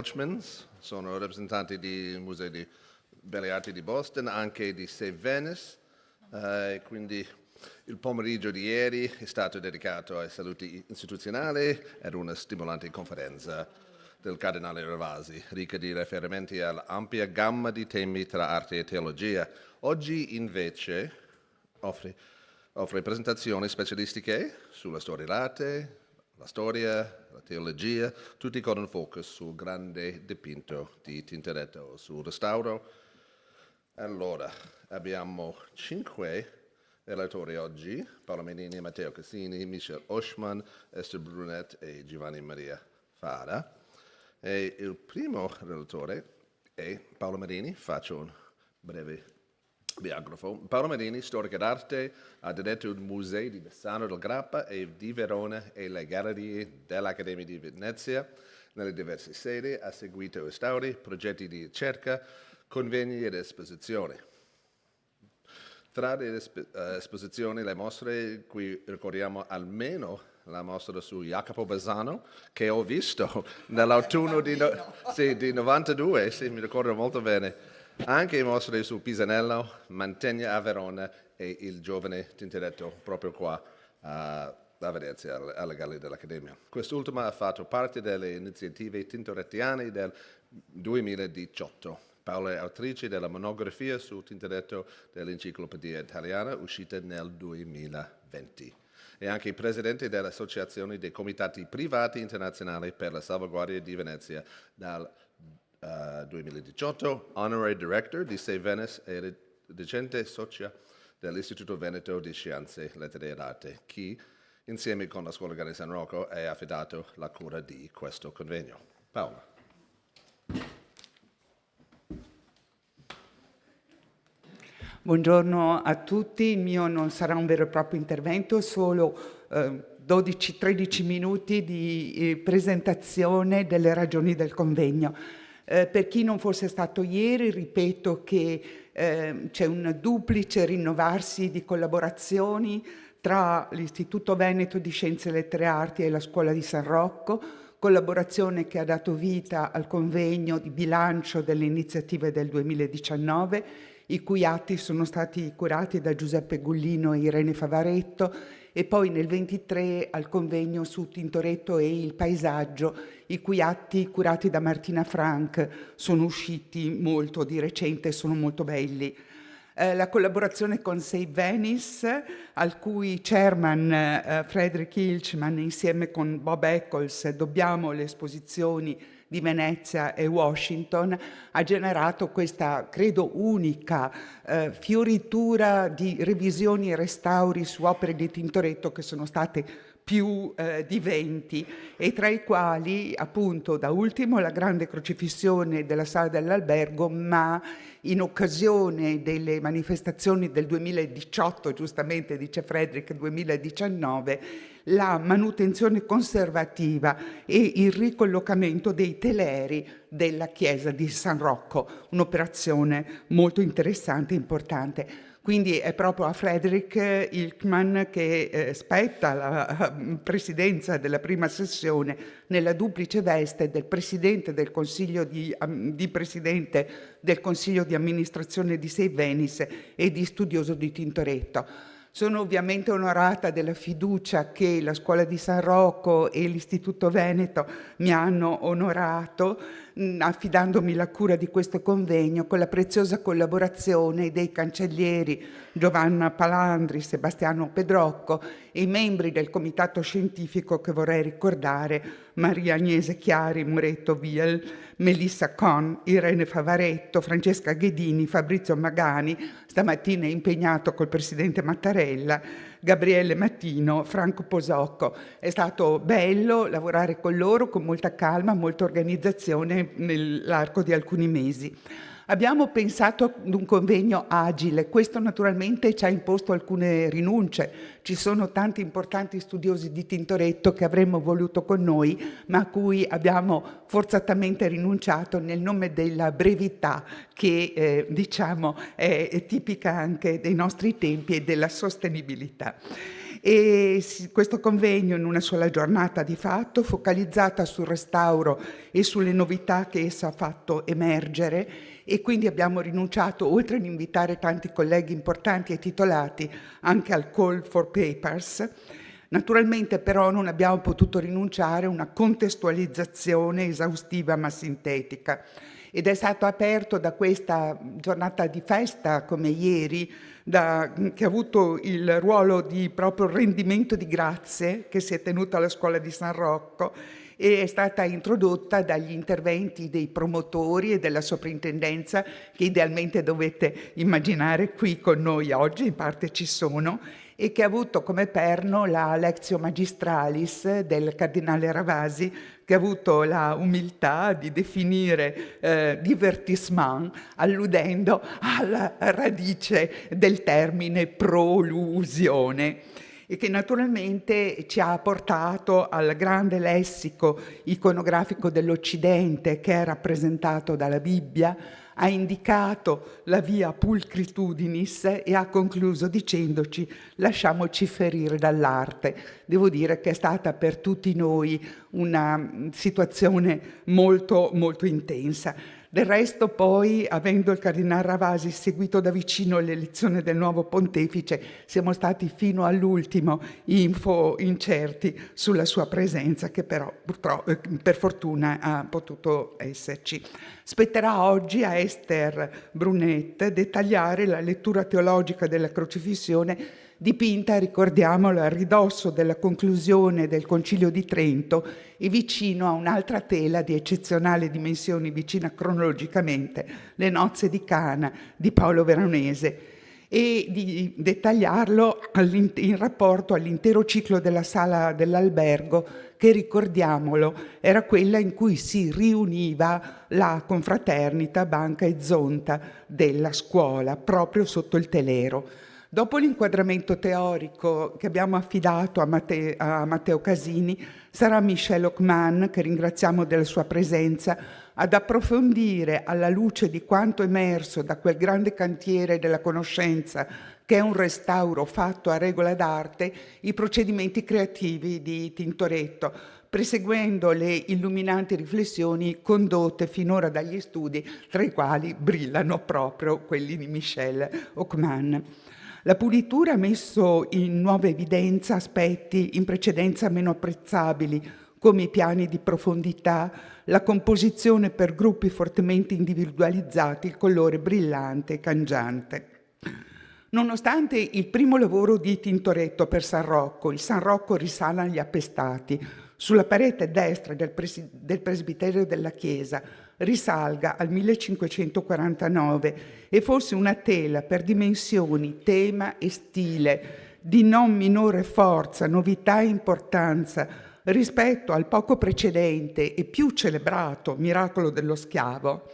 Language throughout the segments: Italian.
Watchmans, sono rappresentanti di Musei di Belle Arti di Boston, anche di St. Venice, quindi il pomeriggio di ieri è stato dedicato ai saluti istituzionali ed una stimolante conferenza del Cardinale Ravasi, ricca di riferimenti all'ampia gamma di temi tra arte e teologia. Oggi invece offre presentazioni specialistiche sulla storia dell'arte, la storia, la teologia, tutti con un focus sul grande dipinto di Tintoretto, sul restauro. Allora, abbiamo 5 relatori oggi: Paolo Menini, Matteo Cassini, Michel Oshman, Esther Brunet e Giovanni Maria Fara. E il primo relatore è Paolo Menini. Faccio un breve biografo. Paolo Menini, storico d'arte, ha diretto i musei di Bassano del Grappa e di Verona e le gallerie dell'Accademia di Venezia nelle diverse sedi, ha seguito restauri, progetti di ricerca, convegni ed esposizioni. Tra le esposizioni, le mostre, qui ricordiamo almeno la mostra su Jacopo Bassano, che ho visto nell'autunno di 92, sì, mi ricordo molto bene. Anche mostre su Pisanello, Mantegna a Verona e il giovane Tintoretto proprio qua a Venezia, alla Galleria dell'Accademia. Quest'ultima ha fatto parte delle iniziative tintorettiane del 2018. Paola è autrice della monografia su Tintoretto dell'Enciclopedia Italiana, uscita nel 2020. È anche presidente dell'Associazione dei Comitati Privati Internazionali per la Salvaguardia di Venezia dal 2018, Honorary Director di St. Venice e recente socia dell'Istituto Veneto di Scienze, Lettere ed Arte, che insieme con la Scuola Gallica di San Rocco è affidato la cura di questo convegno. Paola. Buongiorno a tutti, il mio non sarà un vero e proprio intervento, solo 12-13 minuti di presentazione delle ragioni del convegno. Per chi non fosse stato ieri, ripeto che c'è un duplice rinnovarsi di collaborazioni tra l'Istituto Veneto di Scienze, Lettere e Arti e la Scuola di San Rocco, collaborazione che ha dato vita al convegno di bilancio delle iniziative del 2019, i cui atti sono stati curati da Giuseppe Gullino e Irene Favaretto, e poi nel 23 al convegno su Tintoretto e il paesaggio, i cui atti curati da Martina Frank sono usciti molto di recente e sono molto belli. La collaborazione con St. Venice, al cui chairman Frederick Hilchman, insieme con Bob Eccles, dobbiamo le esposizioni di Venezia e Washington, ha generato questa, credo, unica fioritura di revisioni e restauri su opere di Tintoretto che sono state più di 20, e tra i quali appunto da ultimo la grande crocifissione della sala dell'albergo, ma in occasione delle manifestazioni del 2018, giustamente dice Frederick 2019, la manutenzione conservativa e il ricollocamento dei teleri della chiesa di San Rocco, un'operazione molto interessante e importante. Quindi è proprio a Frederick Hilchman che spetta la presidenza della prima sessione nella duplice veste del presidente del Consiglio di presidente del Consiglio di amministrazione di St. Venice e di studioso di Tintoretto. Sono ovviamente onorata della fiducia che la Scuola di San Rocco e l'Istituto Veneto mi hanno onorato affidandomi la cura di questo convegno, con la preziosa collaborazione dei cancellieri Giovanna Palandri, Sebastiano Pedrocco e i membri del comitato scientifico che vorrei ricordare: Maria Agnese Chiari, Muretto Viel, Melissa Con, Irene Favaretto, Francesca Ghedini, Fabrizio Magani, stamattina è impegnato col presidente Mattarella, Gabriele Mattino, Franco Posocco. È stato bello lavorare con loro, con molta calma, molta organizzazione nell'arco di alcuni mesi. Abbiamo pensato ad un convegno agile, questo naturalmente ci ha imposto alcune rinunce. Ci sono tanti importanti studiosi di Tintoretto che avremmo voluto con noi, ma a cui abbiamo forzatamente rinunciato nel nome della brevità che diciamo è tipica anche dei nostri tempi e della sostenibilità. Questo convegno in una sola giornata di fatto, focalizzata sul restauro e sulle novità che essa ha fatto emergere, e quindi abbiamo rinunciato, oltre ad invitare tanti colleghi importanti e titolati, anche al call for papers. Naturalmente però non abbiamo potuto rinunciare a una contestualizzazione esaustiva ma sintetica, ed è stato aperto da questa giornata di festa come ieri, che ha avuto il ruolo di proprio rendimento di grazie, che si è tenuto alla Scuola di San Rocco, e è stata introdotta dagli interventi dei promotori e della soprintendenza, che idealmente dovete immaginare qui con noi oggi, in parte ci sono, e che ha avuto come perno la Lectio Magistralis del Cardinale Ravasi, che ha avuto la umiltà di definire divertissement, alludendo alla radice del termine prolusione, e che naturalmente ci ha portato al grande lessico iconografico dell'Occidente, che è rappresentato dalla Bibbia, ha indicato la via pulcritudinis e ha concluso dicendoci: lasciamoci ferire dall'arte. Devo dire che è stata per tutti noi una situazione molto, molto intensa. Del resto poi, avendo il Cardinale Ravasi seguito da vicino l'elezione del nuovo pontefice, siamo stati fino all'ultimo incerti sulla sua presenza, che però purtroppo, per fortuna, ha potuto esserci. Spetterà oggi a Esther Brunet dettagliare la lettura teologica della crocifissione, dipinta, ricordiamolo, a ridosso della conclusione del Concilio di Trento e vicino a un'altra tela di eccezionali dimensioni, vicina cronologicamente, Le nozze di Cana di Paolo Veronese, e di dettagliarlo in rapporto all'intero ciclo della sala dell'albergo, che, ricordiamolo, era quella in cui si riuniva la confraternita Banca e Zonta della scuola, proprio sotto il telero. Dopo l'inquadramento teorico che abbiamo affidato a Matteo Casini, sarà Michel Hockmann, che ringraziamo della sua presenza, ad approfondire, alla luce di quanto emerso da quel grande cantiere della conoscenza che è un restauro fatto a regola d'arte, i procedimenti creativi di Tintoretto, perseguendo le illuminanti riflessioni condotte finora dagli studi, tra i quali brillano proprio quelli di Michel Hockmann. La pulitura ha messo in nuova evidenza aspetti in precedenza meno apprezzabili, come i piani di profondità, la composizione per gruppi fortemente individualizzati, il colore brillante e cangiante. Nonostante il primo lavoro di Tintoretto per San Rocco, il San Rocco risale agli Appestati, sulla parete destra del presbiterio della chiesa, risalga al 1549 e fosse una tela per dimensioni, tema e stile di non minore forza, novità e importanza rispetto al poco precedente e più celebrato Miracolo dello Schiavo.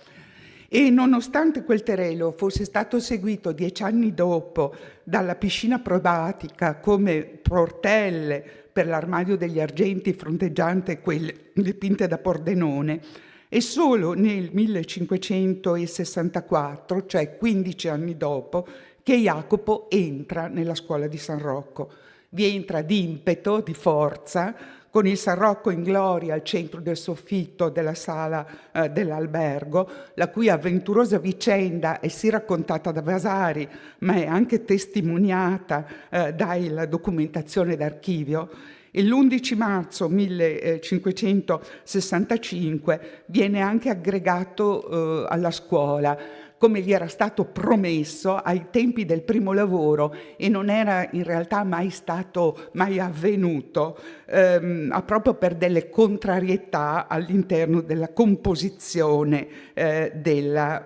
E nonostante quel terreno fosse stato seguito 10 anni dopo dalla piscina probatica come portelle per l'armadio degli argenti fronteggiante quelle dipinte da Pordenone, e solo nel 1564, cioè 15 anni dopo, che Jacopo entra nella scuola di San Rocco. Vi entra d'impeto, di forza, con il San Rocco in gloria al centro del soffitto della sala dell'albergo, la cui avventurosa vicenda è sì raccontata da Vasari, ma è anche testimoniata dalla documentazione d'archivio. E l'11 marzo 1565 viene anche aggregato alla scuola, come gli era stato promesso ai tempi del primo lavoro, e non era in realtà mai avvenuto, proprio per delle contrarietà all'interno della composizione della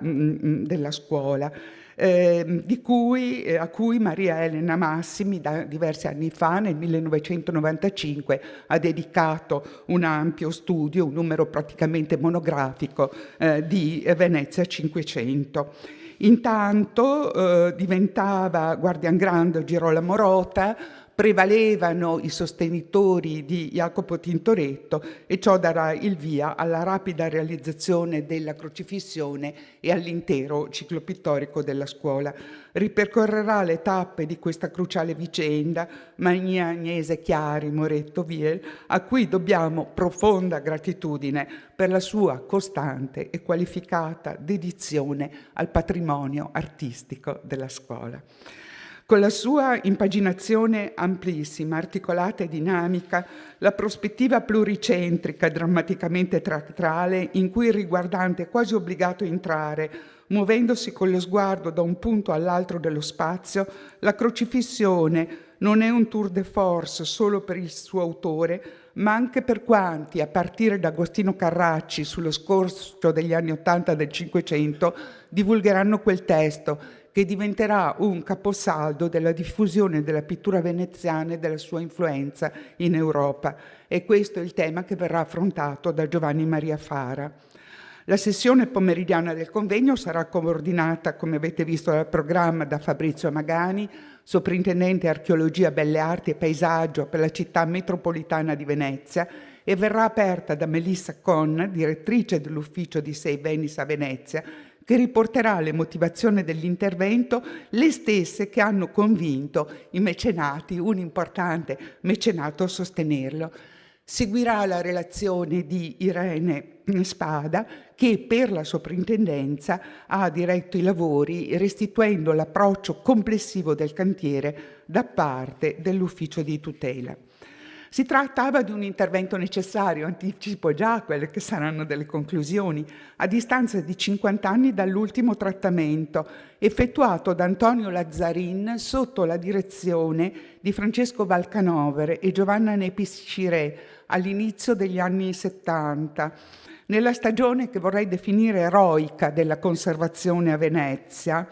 scuola. A cui Maria Elena Massimi, diversi anni fa, nel 1995, ha dedicato un ampio studio, un numero praticamente monografico di Venezia 500. Intanto diventava guardian grande Girolamo Rota, prevalevano i sostenitori di Jacopo Tintoretto e ciò darà il via alla rapida realizzazione della crocifissione e all'intero ciclo pittorico della scuola. Ripercorrerà le tappe di questa cruciale vicenda Maria Agnese Chiari Moretto Viel, a cui dobbiamo profonda gratitudine per la sua costante e qualificata dedizione al patrimonio artistico della scuola. Con la sua impaginazione amplissima, articolata e dinamica, la prospettiva pluricentrica e drammaticamente teatrale in cui il riguardante è quasi obbligato a entrare, muovendosi con lo sguardo da un punto all'altro dello spazio, la crocifissione non è un tour de force solo per il suo autore, ma anche per quanti, a partire da Agostino Carracci sullo scorcio degli anni '80 del Cinquecento, divulgheranno quel testo, che diventerà un caposaldo della diffusione della pittura veneziana e della sua influenza in Europa. E questo è il tema che verrà affrontato da Giovanni Maria Fara. La sessione pomeridiana del convegno sarà coordinata, come avete visto dal programma, da Fabrizio Magani, soprintendente Archeologia, Belle Arti e Paesaggio per la città metropolitana di Venezia, e verrà aperta da Melissa Conn, direttrice dell'ufficio di Sei Venice a Venezia, che riporterà le motivazioni dell'intervento, le stesse che hanno convinto i mecenati, un importante mecenato, a sostenerlo. Seguirà la relazione di Irene Spada, che per la soprintendenza ha diretto i lavori, restituendo l'approccio complessivo del cantiere da parte dell'ufficio di tutela. Si trattava di un intervento necessario, anticipo già quelle che saranno delle conclusioni, a distanza di 50 anni dall'ultimo trattamento, effettuato da Antonio Lazzarin sotto la direzione di Francesco Valcanover e Giovanna Nepis Scirè all'inizio degli anni 70, nella stagione che vorrei definire eroica della conservazione a Venezia,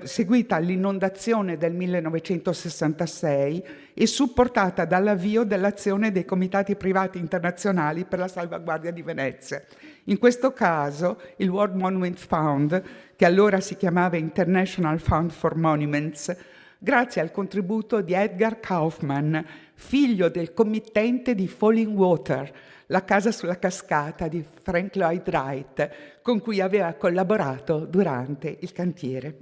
seguita all'inondazione del 1966 e supportata dall'avvio dell'azione dei comitati privati internazionali per la salvaguardia di Venezia. In questo caso il World Monument Fund, che allora si chiamava International Fund for Monuments, grazie al contributo di Edgar Kaufman, figlio del committente di Falling Water, la casa sulla cascata di Frank Lloyd Wright, con cui aveva collaborato durante il cantiere.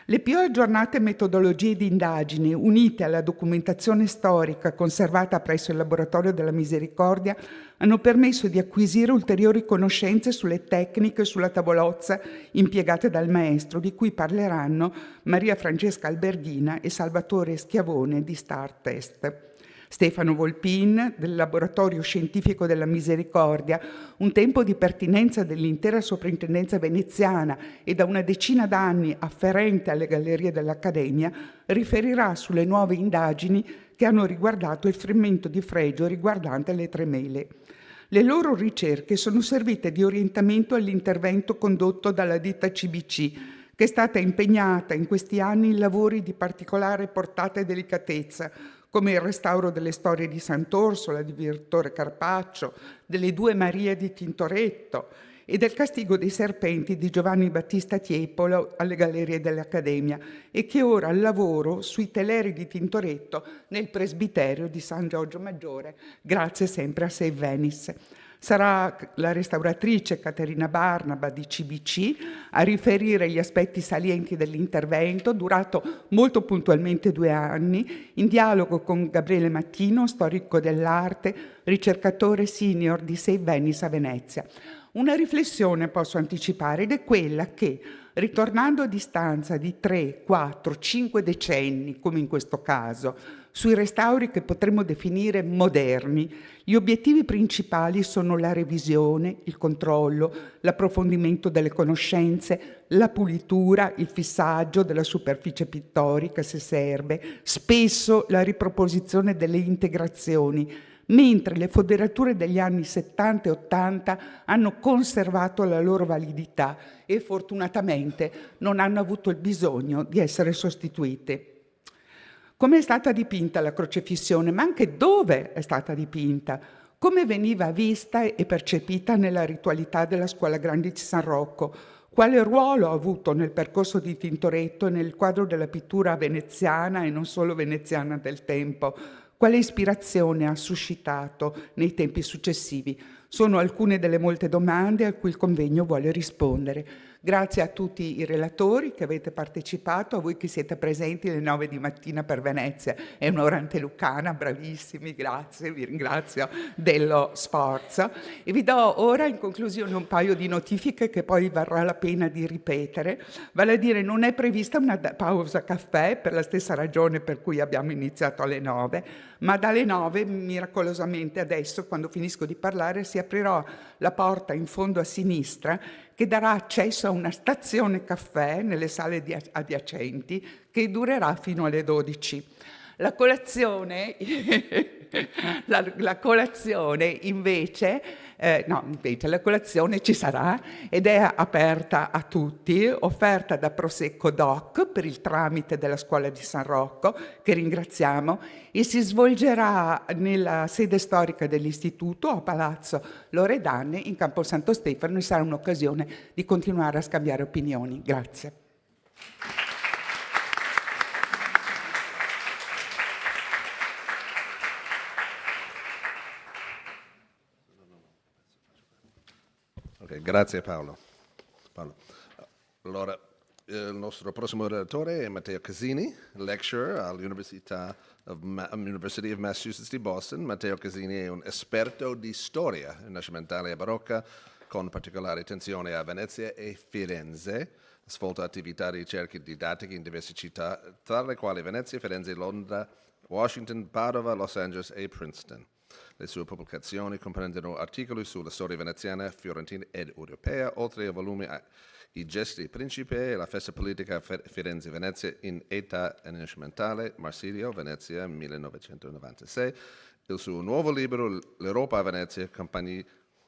Le più aggiornate metodologie di indagine, unite alla documentazione storica conservata presso il Laboratorio della Misericordia, hanno permesso di acquisire ulteriori conoscenze sulle tecniche e sulla tavolozza impiegate dal maestro, di cui parleranno Maria Francesca Alberghina e Salvatore Schiavone di Star Test. Stefano Volpin, del Laboratorio Scientifico della Misericordia, un tempo di pertinenza dell'intera soprintendenza veneziana e da una decina d'anni afferente alle gallerie dell'Accademia, riferirà sulle nuove indagini che hanno riguardato il frammento di fregio riguardante le Tre Mele. Le loro ricerche sono servite di orientamento all'intervento condotto dalla ditta CBC, che è stata impegnata in questi anni in lavori di particolare portata e delicatezza, come il restauro delle storie di Sant'Orsola, di Vittore Carpaccio, delle Due Marie di Tintoretto e del Castigo dei Serpenti di Giovanni Battista Tiepolo alle Gallerie dell'Accademia, e che ora lavoro sui teleri di Tintoretto nel presbiterio di San Giorgio Maggiore, grazie sempre a Save Venice. Sarà la restauratrice Caterina Barnaba di CBC a riferire gli aspetti salienti dell'intervento, durato molto puntualmente 2 anni, in dialogo con Gabriele Mattino, storico dell'arte, ricercatore senior di Save Venice a Venezia. Una riflessione posso anticipare, ed è quella che, ritornando a distanza di 3, 4, 5 decenni, come in questo caso, sui restauri che potremmo definire moderni, gli obiettivi principali sono la revisione, il controllo, l'approfondimento delle conoscenze, la pulitura, il fissaggio della superficie pittorica se serve, spesso la riproposizione delle integrazioni, mentre le foderature degli anni 70 e 80 hanno conservato la loro validità e fortunatamente non hanno avuto il bisogno di essere sostituite. Come è stata dipinta la crocefissione, ma anche dove è stata dipinta, come veniva vista e percepita nella ritualità della Scuola Grande di San Rocco, Quale ruolo ha avuto nel percorso di Tintoretto e nel quadro della pittura veneziana e non solo veneziana del tempo? Quale ispirazione ha suscitato nei tempi successivi? Sono alcune delle molte domande a cui il convegno vuole rispondere. Grazie a tutti i relatori che avete partecipato, a voi che siete presenti alle 9 di mattina per Venezia. È un'ora antelucana, bravissimi, grazie, vi ringrazio dello sforzo. E vi do ora in conclusione un paio di notifiche che poi varrà la pena di ripetere. Vale a dire, non è prevista una pausa caffè per la stessa ragione per cui abbiamo iniziato alle 9, ma dalle 9, miracolosamente adesso, quando finisco di parlare, si aprirà la porta in fondo a sinistra che darà accesso a una stazione caffè nelle sale adiacenti che durerà fino alle 12. La colazione, la colazione invece la colazione ci sarà ed è aperta a tutti, offerta da Prosecco Doc per il tramite della Scuola di San Rocco, che ringraziamo, e si svolgerà nella sede storica dell'istituto a Palazzo Loredane in Campo Santo Stefano e sarà un'occasione di continuare a scambiare opinioni. Grazie. Grazie Paolo. Allora, il nostro prossimo oratore è Matteo Casini, lecturer all'University of Massachusetts di Boston. Matteo Casini è un esperto di storia rinascimentale e barocca, con particolare attenzione a Venezia e Firenze. Ha svolto attività di ricerca didattica in diverse città, tra le quali Venezia, Firenze, Londra, Washington, Padova, Los Angeles e Princeton. Le sue pubblicazioni comprendono articoli sulla storia veneziana, fiorentina ed europea, oltre a volumi I gesti di principe e la festa politica Firenze-Venezia in età rinascimentale, Marsilio, Venezia, 1996. Il suo nuovo libro, L'Europa a Venezia, compagni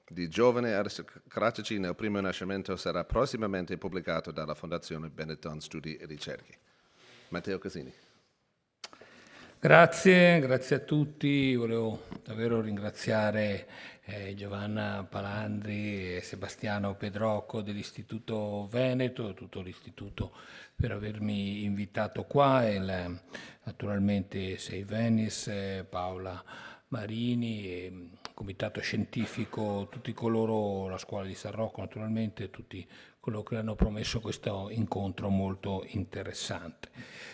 di giovani aristocratici nel primo Rinascimento, sarà prossimamente pubblicato dalla Fondazione Benetton Studi e Ricerche. Matteo Casini. Grazie a tutti. Volevo davvero ringraziare Giovanna Palandri e Sebastiano Pedrocco dell'Istituto Veneto, tutto l'Istituto, per avermi invitato qua, e naturalmente Save Venice, Paola Marini, e Comitato Scientifico, tutti coloro, la Scuola di San Rocco naturalmente, tutti coloro che hanno promesso questo incontro molto interessante.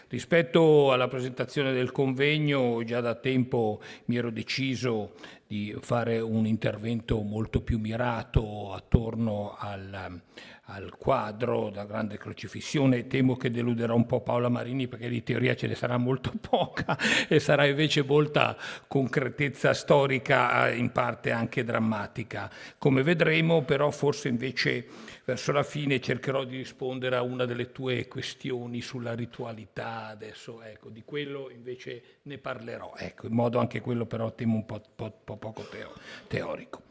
Rispetto alla presentazione del convegno, già da tempo mi ero deciso di fare un intervento molto più mirato attorno al quadro da grande crocifissione. Temo che deluderò un po' Paola Marini, perché di teoria ce ne sarà molto poca e sarà invece molta concretezza storica, in parte anche drammatica. Come vedremo, però forse invece verso la fine cercherò di rispondere a una delle tue questioni sulla ritualità. Adesso, ecco, di quello invece ne parlerò, ecco, in modo anche quello però temo un po' poco teorico.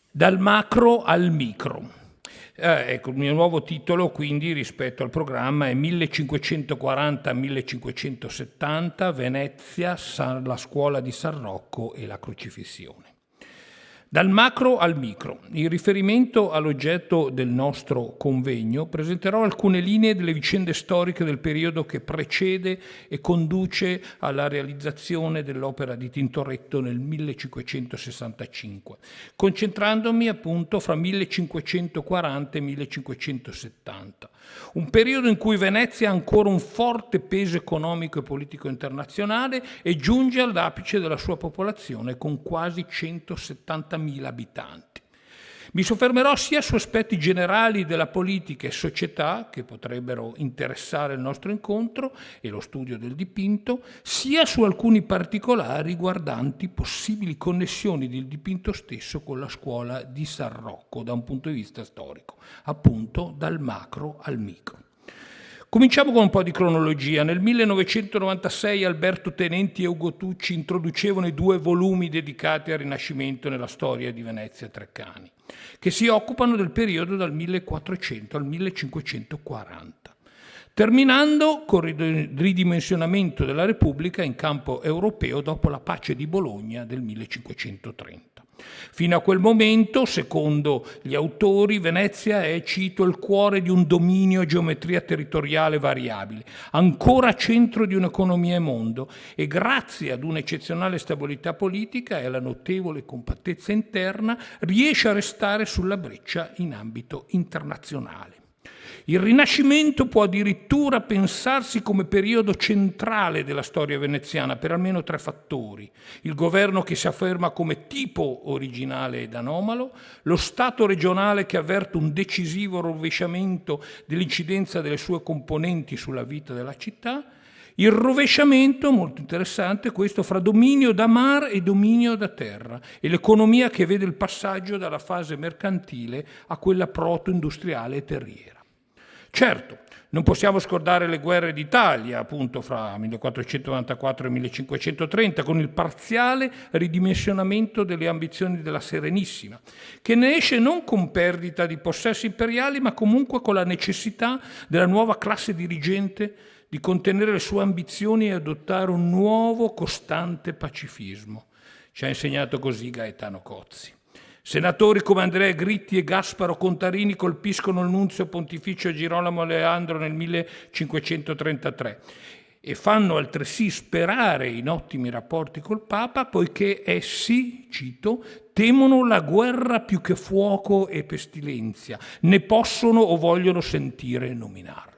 Dal macro al micro. Ecco, il mio nuovo titolo quindi rispetto al programma è 1540-1570, Venezia, la scuola di San Rocco e la crocifissione. Dal macro al micro. In riferimento all'oggetto del nostro convegno, presenterò alcune linee delle vicende storiche del periodo che precede e conduce alla realizzazione dell'opera di Tintoretto nel 1565, concentrandomi appunto fra 1540 e 1570. Un periodo in cui Venezia ha ancora un forte peso economico e politico internazionale e giunge all'apice della sua popolazione con quasi 170.000 abitanti. Mi soffermerò sia su aspetti generali della politica e società che potrebbero interessare il nostro incontro e lo studio del dipinto, sia su alcuni particolari riguardanti possibili connessioni del dipinto stesso con la scuola di San Rocco da un punto di vista storico, appunto dal macro al micro. Cominciamo con un po' di cronologia. Nel 1996 Alberto Tenenti e Ugo Tucci introducevano i 2 volumi dedicati al Rinascimento nella storia di Venezia Treccani, che si occupano del periodo dal 1400 al 1540, terminando con il ridimensionamento della Repubblica in campo europeo dopo la pace di Bologna del 1530. Fino a quel momento, secondo gli autori, Venezia è, cito, il cuore di un dominio a geometria territoriale variabile, ancora centro di un'economia e mondo, e grazie ad un'eccezionale stabilità politica e alla notevole compattezza interna riesce a restare sulla breccia in ambito internazionale. Il Rinascimento può addirittura pensarsi come periodo centrale della storia veneziana per almeno 3 fattori: il governo che si afferma come tipo originale ed anomalo, lo Stato regionale che avverte un decisivo rovesciamento dell'incidenza delle sue componenti sulla vita della città, il rovesciamento, molto interessante questo, fra dominio da mare e dominio da terra, e l'economia che vede il passaggio dalla fase mercantile a quella proto-industriale e terriera. Certo, non possiamo scordare le guerre d'Italia, appunto fra 1494 e 1530, con il parziale ridimensionamento delle ambizioni della Serenissima, che ne esce non con perdita di possessi imperiali, ma comunque con la necessità della nuova classe dirigente di contenere le sue ambizioni e adottare un nuovo costante pacifismo. Ci ha insegnato così Gaetano Cozzi. Senatori come Andrea Gritti e Gasparo Contarini colpiscono il nunzio pontificio Girolamo Aleandro nel 1533 e fanno altresì sperare in ottimi rapporti col Papa, poiché essi, cito, temono la guerra più che fuoco e pestilenzia, ne possono o vogliono sentire nominarla.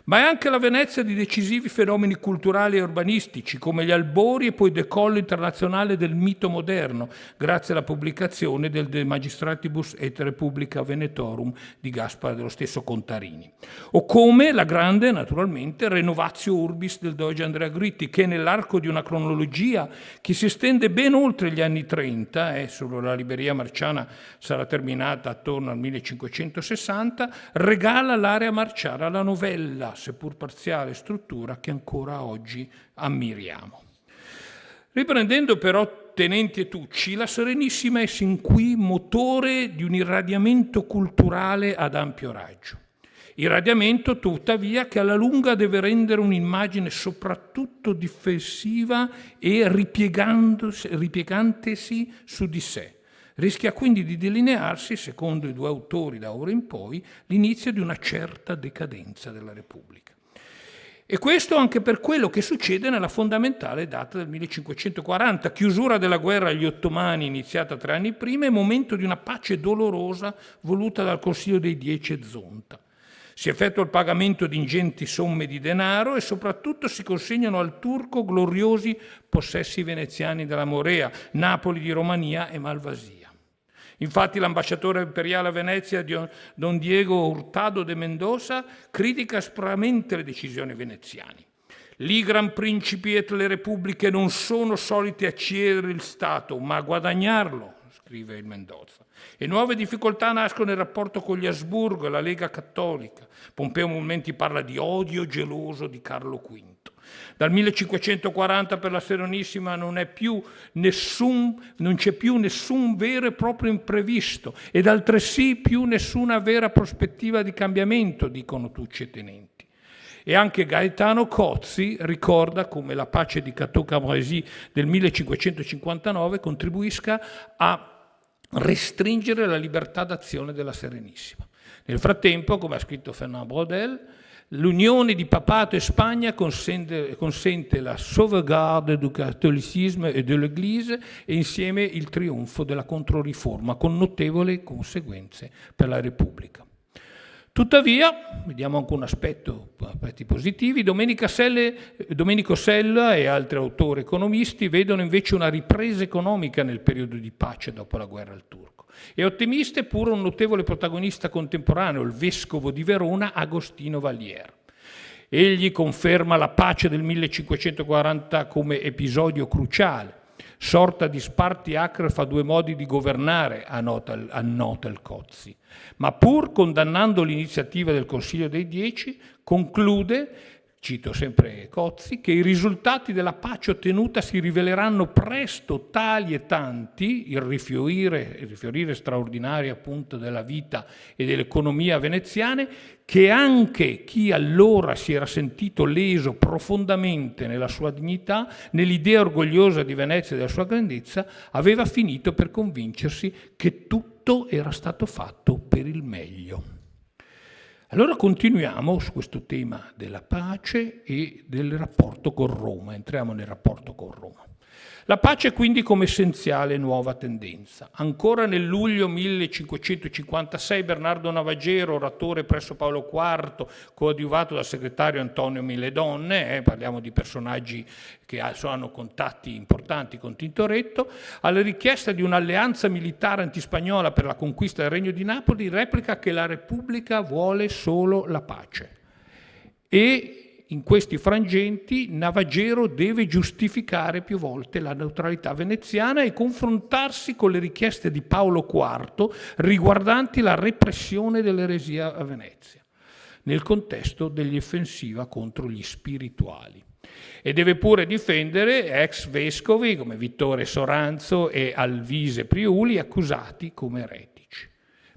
Ma è anche la Venezia di decisivi fenomeni culturali e urbanistici, come gli albori e poi decollo internazionale del mito moderno, grazie alla pubblicazione del De Magistratibus et Republica Venetorum di Gasparo dello stesso Contarini. O come la grande, naturalmente, Renovatio Urbis del doge Andrea Gritti, che nell'arco di una cronologia che si estende ben oltre gli anni 30, solo la Libreria Marciana sarà terminata attorno al 1560, regala l'area marciana alla novella, seppur parziale struttura che ancora oggi ammiriamo. Riprendendo però Tenenti e Tucci, la Serenissima è sin qui motore di un irradiamento culturale ad ampio raggio. Irradiamento, tuttavia, che alla lunga deve rendere un'immagine soprattutto difensiva e ripiegantesi su di sé. Rischia quindi di delinearsi, secondo i 2 autori da ora in poi, l'inizio di una certa decadenza della Repubblica. E questo anche per quello che succede nella fondamentale data del 1540, chiusura della guerra agli ottomani iniziata 3 anni prima e momento di una pace dolorosa voluta dal Consiglio dei 10 e Zonta. Si effettua il pagamento di ingenti somme di denaro e soprattutto si consegnano al turco gloriosi possessi veneziani della Morea, Napoli di Romania e Malvasia. Infatti l'ambasciatore imperiale a Venezia, Don Diego Hurtado de Mendoza, critica aspramente le decisioni veneziane. Li gran principi et le repubbliche non sono soliti accedere il Stato, ma a guadagnarlo, scrive il Mendoza. E nuove difficoltà nascono nel rapporto con gli Asburgo e la Lega Cattolica. Pompeo Momenti parla di odio geloso di Carlo V. Dal 1540 per la Serenissima non c'è più nessun vero e proprio imprevisto ed altresì più nessuna vera prospettiva di cambiamento, dicono Tucci e Tenenti. E anche Gaetano Cozzi ricorda come la pace di Cateau-Cambrésis del 1559 contribuisca a restringere la libertà d'azione della Serenissima. Nel frattempo, come ha scritto Fernand Braudel, l'unione di papato e Spagna consente la sauvegarde du cattolicisme et de l'Église e insieme il trionfo della Controriforma, con notevoli conseguenze per la Repubblica. Tuttavia, vediamo anche un aspetti positivi, Domenico Sella e altri autori economisti vedono invece una ripresa economica nel periodo di pace dopo la guerra al turco. È ottimista pure un notevole protagonista contemporaneo, il vescovo di Verona Agostino Valier. Egli conferma la pace del 1540 come episodio cruciale, sorta di spartiacque fra 2 modi di governare, annota il Cozzi. Ma pur condannando l'iniziativa del Consiglio dei 10, conclude cito sempre Cozzi, che i risultati della pace ottenuta si riveleranno presto tali e tanti, il rifiorire straordinario appunto della vita e dell'economia veneziane, che anche chi allora si era sentito leso profondamente nella sua dignità, nell'idea orgogliosa di Venezia e della sua grandezza, aveva finito per convincersi che tutto era stato fatto per il meglio. Allora continuiamo su questo tema della pace e del rapporto con Roma, entriamo nel rapporto con Roma. La pace quindi come essenziale nuova tendenza. Ancora nel luglio 1556 Bernardo Navagero, oratore presso Paolo IV, coadiuvato dal segretario Antonio Miledonne, parliamo di personaggi che hanno contatti importanti con Tintoretto, alla richiesta di un'alleanza militare antispagnola per la conquista del Regno di Napoli, replica che la Repubblica vuole solo la pace. E in questi frangenti Navagero deve giustificare più volte la neutralità veneziana e confrontarsi con le richieste di Paolo IV riguardanti la repressione dell'eresia a Venezia, nel contesto dell'offensiva contro gli spirituali. E deve pure difendere ex vescovi come Vittore Soranzo e Alvise Priuli, accusati come eretici.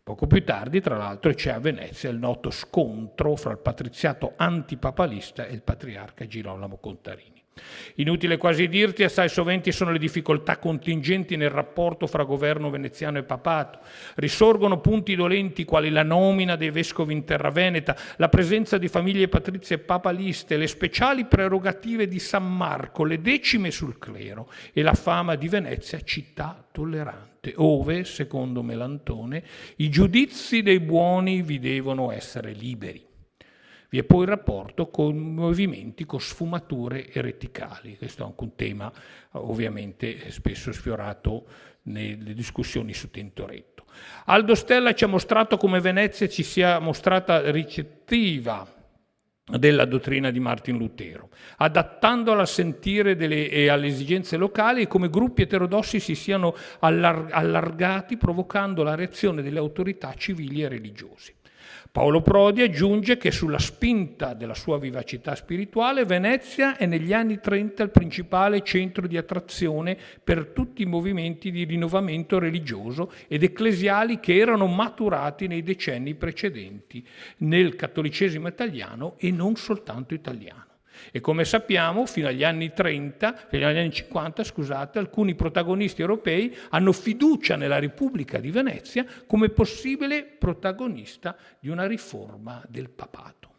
Poco più tardi, tra l'altro, c'è a Venezia il noto scontro fra il patriziato antipapalista e il patriarca Girolamo Contarini. Inutile quasi dirti, assai soventi sono le difficoltà contingenti nel rapporto fra governo veneziano e papato. Risorgono punti dolenti quali la nomina dei vescovi in terra veneta, la presenza di famiglie patrizie papaliste, le speciali prerogative di San Marco, le decime sul clero e la fama di Venezia città tollerante, ove, secondo Melantone, i giudizi dei buoni vi devono essere liberi. Vi è poi il rapporto con movimenti con sfumature ereticali. Questo è anche un tema ovviamente spesso sfiorato nelle discussioni su Tintoretto. Aldo Stella ci ha mostrato come Venezia ci sia mostrata ricettiva della dottrina di Martin Lutero, adattandola al sentire e alle esigenze locali, e come gruppi eterodossi si siano allargati, provocando la reazione delle autorità civili e religiose. Paolo Prodi aggiunge che sulla spinta della sua vivacità spirituale Venezia è negli anni 30 il principale centro di attrazione per tutti i movimenti di rinnovamento religioso ed ecclesiali che erano maturati nei decenni precedenti nel cattolicesimo italiano e non soltanto italiano. E come sappiamo, fino agli anni 50, alcuni protagonisti europei hanno fiducia nella Repubblica di Venezia come possibile protagonista di una riforma del papato.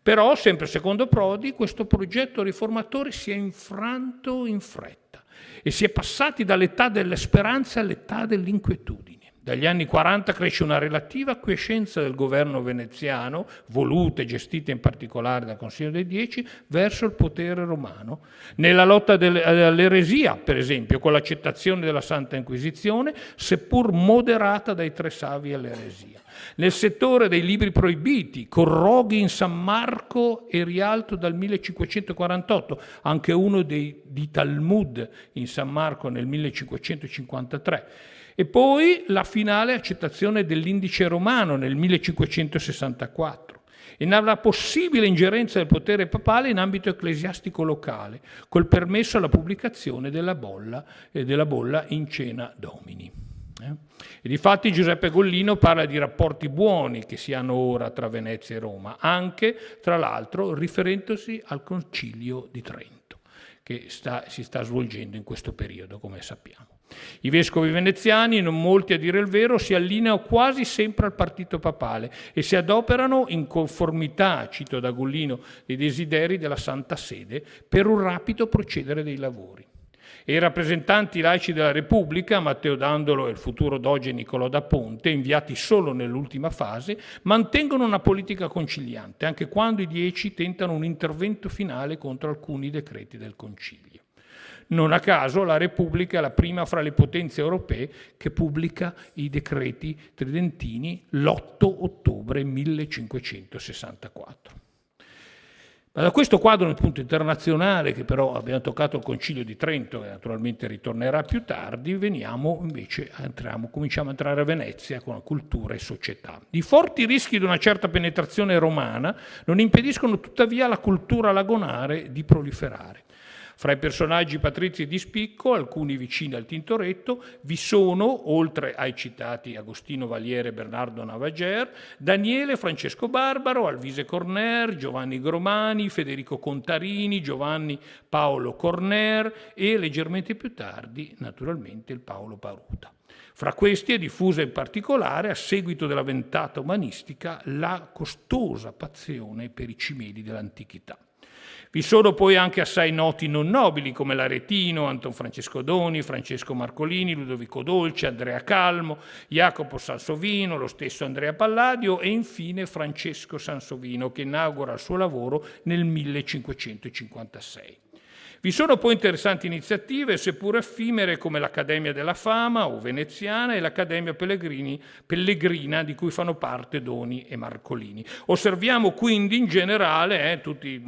Però, sempre secondo Prodi, questo progetto riformatore si è infranto in fretta e si è passati dall'età delle speranze all'età dell'inquietudine. Dagli anni 40 cresce una relativa quiescenza del governo veneziano, voluta e gestita in particolare dal Consiglio dei Dieci, verso il potere romano. Nella lotta all'eresia, per esempio, con l'accettazione della Santa Inquisizione, seppur moderata dai Tre Savi all'eresia. Nel settore dei libri proibiti, con roghi in San Marco e Rialto dal 1548, anche uno di Talmud in San Marco nel 1553. E poi la finale accettazione dell'indice romano nel 1564 e nella possibile ingerenza del potere papale in ambito ecclesiastico locale, col permesso alla pubblicazione della bolla in Cena Domini. E difatti Giuseppe Gollino parla di rapporti buoni che si hanno ora tra Venezia e Roma, anche, tra l'altro, riferendosi al Concilio di Trento, che si sta svolgendo in questo periodo, come sappiamo. I vescovi veneziani, non molti a dire il vero, si allineano quasi sempre al partito papale e si adoperano in conformità, cito da Gollino, dei desideri della Santa Sede per un rapido procedere dei lavori. E i rappresentanti laici della Repubblica, Matteo Dandolo e il futuro doge Niccolò da Ponte, inviati solo nell'ultima fase, mantengono una politica conciliante, anche quando i Dieci tentano un intervento finale contro alcuni decreti del Concilio. Non a caso la Repubblica è la prima fra le potenze europee che pubblica i decreti tridentini l'8 ottobre 1564. Ma da questo quadro nel punto internazionale, che però abbiamo toccato al Concilio di Trento, e naturalmente ritornerà più tardi, cominciamo a entrare a Venezia con la cultura e società. I forti rischi di una certa penetrazione romana non impediscono tuttavia alla cultura lagonare di proliferare. Fra i personaggi patrizi di spicco, alcuni vicini al Tintoretto, vi sono, oltre ai citati Agostino Valiere e Bernardo Navager, Daniele Francesco Barbaro, Alvise Corner, Giovanni Gromani, Federico Contarini, Giovanni Paolo Corner e, leggermente più tardi, naturalmente, il Paolo Paruta. Fra questi è diffusa in particolare, a seguito della ventata umanistica, la costosa passione per i cimeli dell'antichità. Vi sono poi anche assai noti non nobili come l'Aretino, Anton Francesco Doni, Francesco Marcolini, Ludovico Dolce, Andrea Calmo, Jacopo Sansovino, lo stesso Andrea Palladio e infine Francesco Sansovino che inaugura il suo lavoro nel 1556. Vi sono poi interessanti iniziative, seppur effimere, come l'Accademia della Fama o veneziana e l'Accademia Pellegrina, di cui fanno parte Doni e Marcolini. Osserviamo quindi in generale,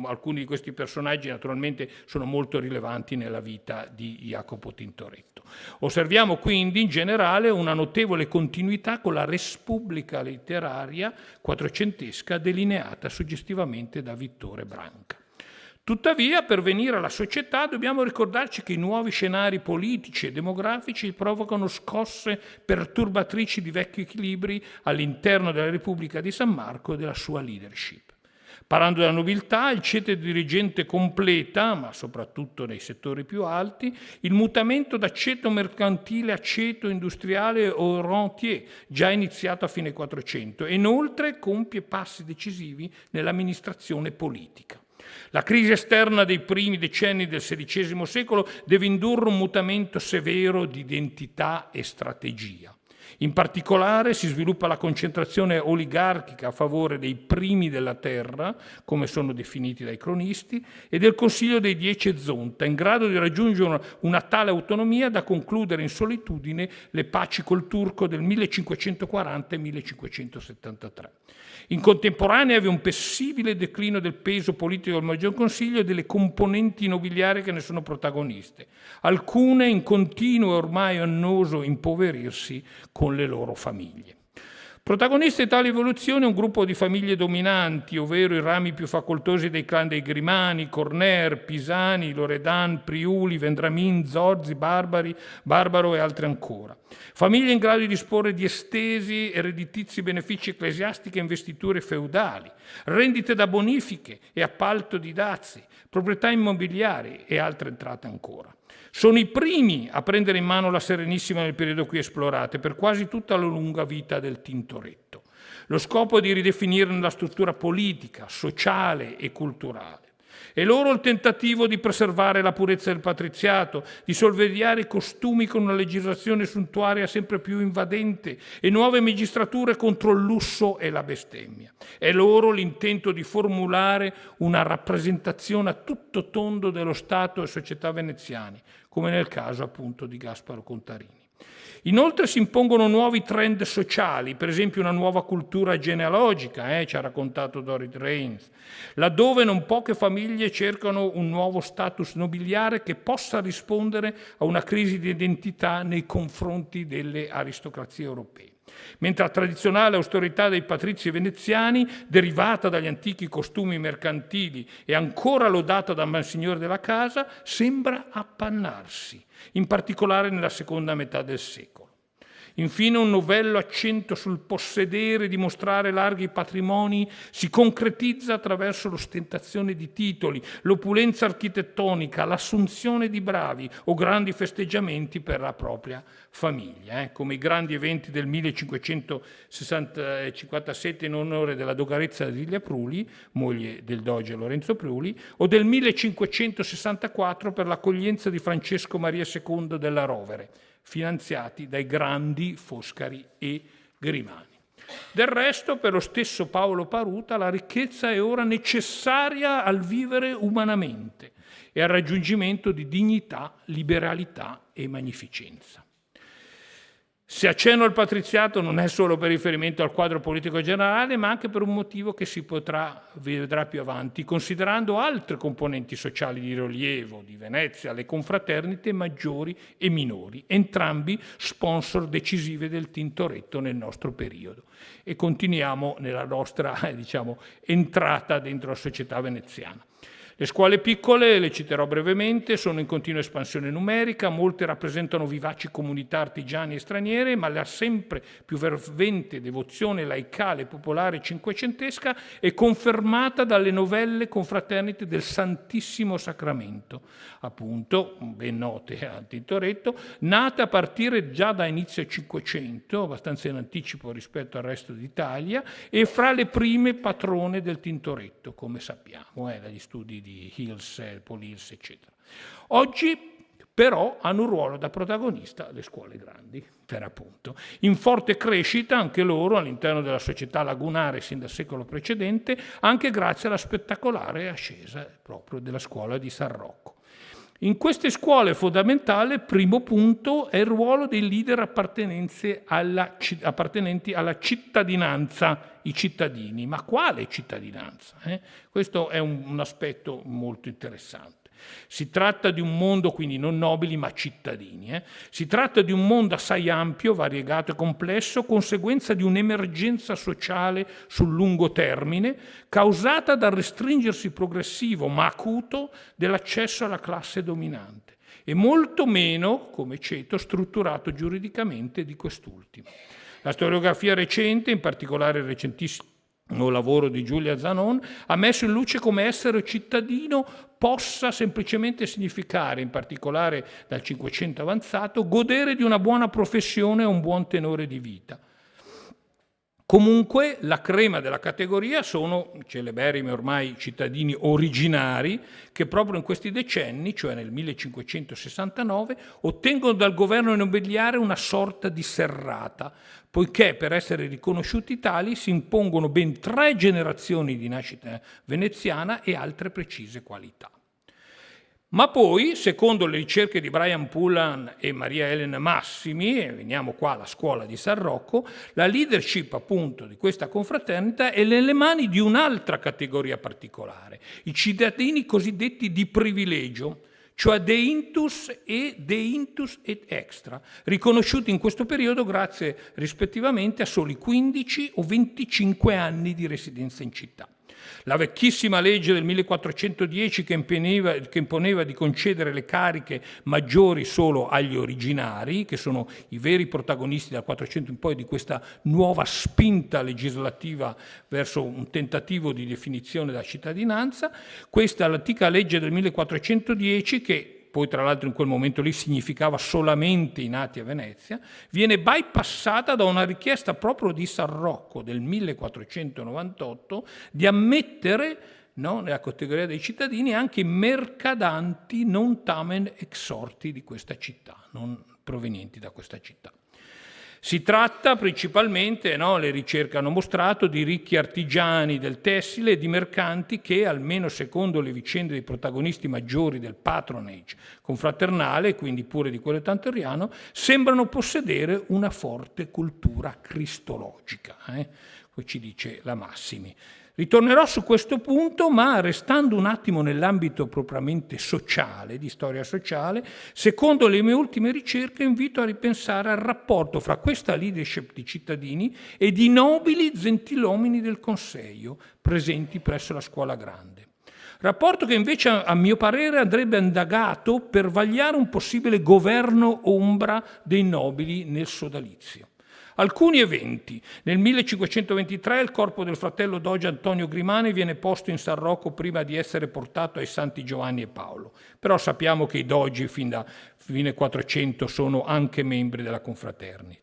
alcuni di questi personaggi naturalmente sono molto rilevanti nella vita di Jacopo Tintoretto. Osserviamo quindi in generale una notevole continuità con la Respubblica letteraria quattrocentesca delineata suggestivamente da Vittore Branca. Tuttavia, per venire alla società, dobbiamo ricordarci che i nuovi scenari politici e demografici provocano scosse perturbatrici di vecchi equilibri all'interno della Repubblica di San Marco e della sua leadership. Parlando della nobiltà, il ceto dirigente completa, ma soprattutto nei settori più alti, il mutamento da ceto mercantile a ceto industriale o rentier, già iniziato a fine 400, e inoltre compie passi decisivi nell'amministrazione politica. La crisi esterna dei primi decenni del XVI secolo deve indurre un mutamento severo di identità e strategia. In particolare si sviluppa la concentrazione oligarchica a favore dei primi della terra, come sono definiti dai cronisti, e del Consiglio dei 10 Zonta, in grado di raggiungere una tale autonomia da concludere in solitudine le paci col turco del 1540 e 1573. In contemporanea vi è un possibile declino del peso politico del Maggior Consiglio e delle componenti nobiliari che ne sono protagoniste, alcune in continuo e ormai annoso impoverirsi con le loro famiglie. Protagonista di tale evoluzione è un gruppo di famiglie dominanti, ovvero i rami più facoltosi dei clan dei Grimani, Corner, Pisani, Loredan, Priuli, Vendramin, Zorzi, Barbaro e altri ancora. Famiglie in grado di disporre di estesi e redditizi benefici ecclesiastici e investiture feudali, rendite da bonifiche e appalto di dazi, proprietà immobiliari e altre entrate ancora. Sono i primi a prendere in mano la Serenissima nel periodo qui esplorate per quasi tutta la lunga vita del Tintoretto. Lo scopo è di ridefinirne la struttura politica, sociale e culturale. È loro il tentativo di preservare la purezza del patriziato, di sorvegliare i costumi con una legislazione suntuaria sempre più invadente e nuove magistrature contro il lusso e la bestemmia. È loro l'intento di formulare una rappresentazione a tutto tondo dello Stato e società veneziani, come nel caso appunto di Gasparo Contarini. Inoltre si impongono nuovi trend sociali, per esempio una nuova cultura genealogica, ci ha raccontato Dorit Reins, laddove non poche famiglie cercano un nuovo status nobiliare che possa rispondere a una crisi di identità nei confronti delle aristocrazie europee. Mentre la tradizionale austerità dei patrizi veneziani, derivata dagli antichi costumi mercantili e ancora lodata dal Monsignore della casa, sembra appannarsi, in particolare nella seconda metà del secolo. Infine un novello accento sul possedere e dimostrare larghi patrimoni si concretizza attraverso l'ostentazione di titoli, l'opulenza architettonica, l'assunzione di bravi o grandi festeggiamenti per la propria famiglia, come i grandi eventi del 1557 in onore della dogarezza di Lilia Pruli, moglie del doge Lorenzo Pruli, o del 1564 per l'accoglienza di Francesco Maria II della Rovere, finanziati dai grandi Foscari e Grimani. Del resto, per lo stesso Paolo Paruta, la ricchezza è ora necessaria al vivere umanamente e al raggiungimento di dignità, liberalità e magnificenza. Se accenno al patriziato non è solo per riferimento al quadro politico generale, ma anche per un motivo che si vedrà più avanti, considerando altre componenti sociali di rilievo di Venezia, le confraternite maggiori e minori, entrambi sponsor decisive del Tintoretto nel nostro periodo. E continuiamo nella nostra, entrata dentro la società veneziana. Le scuole piccole, le citerò brevemente, sono in continua espansione numerica, molte rappresentano vivaci comunità artigiane e straniere, ma la sempre più fervente devozione laicale, popolare e cinquecentesca è confermata dalle novelle confraternite del Santissimo Sacramento, appunto, ben note al Tintoretto, nate a partire già da inizio Cinquecento, abbastanza in anticipo rispetto al resto d'Italia, e fra le prime patrone del Tintoretto, come sappiamo, dagli studi di Hills, Paul Hills, eccetera. Oggi però hanno un ruolo da protagonista le scuole grandi, per appunto. In forte crescita anche loro all'interno della società lagunare sin dal secolo precedente, anche grazie alla spettacolare ascesa proprio della scuola di San Rocco. In queste scuole fondamentale, primo punto, è il ruolo dei leader appartenenti alla cittadinanza, i cittadini. Ma quale cittadinanza? Questo è un aspetto molto interessante. Si tratta di un mondo quindi non nobili ma cittadini. Si tratta di un mondo assai ampio, variegato e complesso, conseguenza di un'emergenza sociale sul lungo termine, causata dal restringersi progressivo ma acuto dell'accesso alla classe dominante e molto meno, come ceto, strutturato giuridicamente di quest'ultimo. La storiografia recente, in particolare il recentissimo lavoro di Giulia Zanon, ha messo in luce come essere cittadino possa semplicemente significare, in particolare dal Cinquecento avanzato, godere di una buona professione e un buon tenore di vita. Comunque la crema della categoria sono i celeberrimi ormai cittadini originari che proprio in questi decenni, cioè nel 1569, ottengono dal governo nobiliare una sorta di serrata, poiché per essere riconosciuti tali si impongono ben 3 generazioni di nascita veneziana e altre precise qualità. Ma poi, secondo le ricerche di Brian Pullan e Maria Elena Massimi, e veniamo qua alla scuola di San Rocco, la leadership appunto di questa confraternita è nelle mani di un'altra categoria particolare, i cittadini cosiddetti di privilegio, cioè de intus et extra, riconosciuti in questo periodo grazie rispettivamente a soli 15 o 25 anni di residenza in città. La vecchissima legge del 1410 che imponeva di concedere le cariche maggiori solo agli originari, che sono i veri protagonisti dal 400 in poi di questa nuova spinta legislativa verso un tentativo di definizione della cittadinanza, questa l'antica legge del 1410 che poi tra l'altro in quel momento lì significava solamente i nati a Venezia, viene bypassata da una richiesta proprio di San Rocco del 1498 di ammettere nella categoria dei cittadini anche i mercadanti non tamen exorti di questa città, non provenienti da questa città. Si tratta principalmente, le ricerche hanno mostrato, di ricchi artigiani del tessile e di mercanti che, almeno secondo le vicende dei protagonisti maggiori del patronage confraternale, quindi pure di quello tantoriano, sembrano possedere una forte cultura cristologica, come ci dice la Massimi. Ritornerò su questo punto, ma restando un attimo nell'ambito propriamente sociale, di storia sociale, secondo le mie ultime ricerche invito a ripensare al rapporto fra questa leadership di cittadini e di nobili gentilomini del Consiglio presenti presso la scuola grande. Rapporto che invece a mio parere andrebbe indagato per vagliare un possibile governo ombra dei nobili nel sodalizio. Alcuni eventi. Nel 1523 il corpo del fratello doge Antonio Grimani viene posto in San Rocco prima di essere portato ai Santi Giovanni e Paolo. Però sappiamo che i dogi fin da fine 400 sono anche membri della confraternita.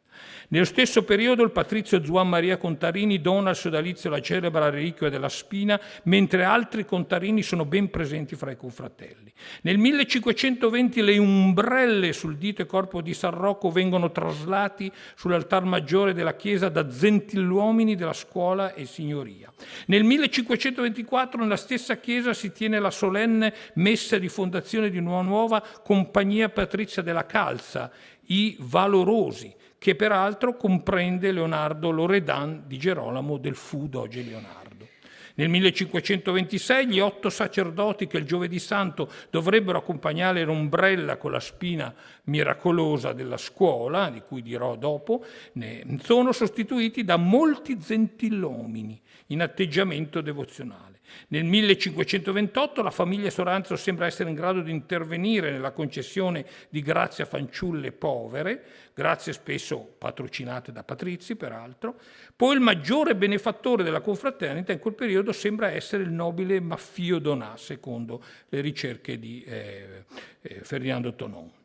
Nello stesso periodo il patrizio Juan Maria Contarini dona al sodalizio la celebre reliquia della spina, mentre altri contarini sono ben presenti fra i confratelli. Nel 1520 le umbrelle sul dito e corpo di San Rocco vengono traslati sull'altar maggiore della chiesa da gentiluomini della scuola e signoria. Nel 1524 nella stessa chiesa si tiene la solenne messa di fondazione di una nuova compagnia patrizia della Calza, i Valorosi, che peraltro comprende Leonardo Loredan di Gerolamo del Fu Doge Leonardo. Nel 1526 gli 8 sacerdoti che il giovedì santo dovrebbero accompagnare l'ombrella con la spina miracolosa della scuola, di cui dirò dopo, sono sostituiti da molti gentillomini in atteggiamento devozionale. Nel 1528 la famiglia Soranzo sembra essere in grado di intervenire nella concessione di grazie a fanciulle povere, grazie spesso patrocinate da patrizi peraltro. Poi il maggiore benefattore della confraternita in quel periodo sembra essere il nobile Maffio Donà, secondo le ricerche di Ferdinando Tonon.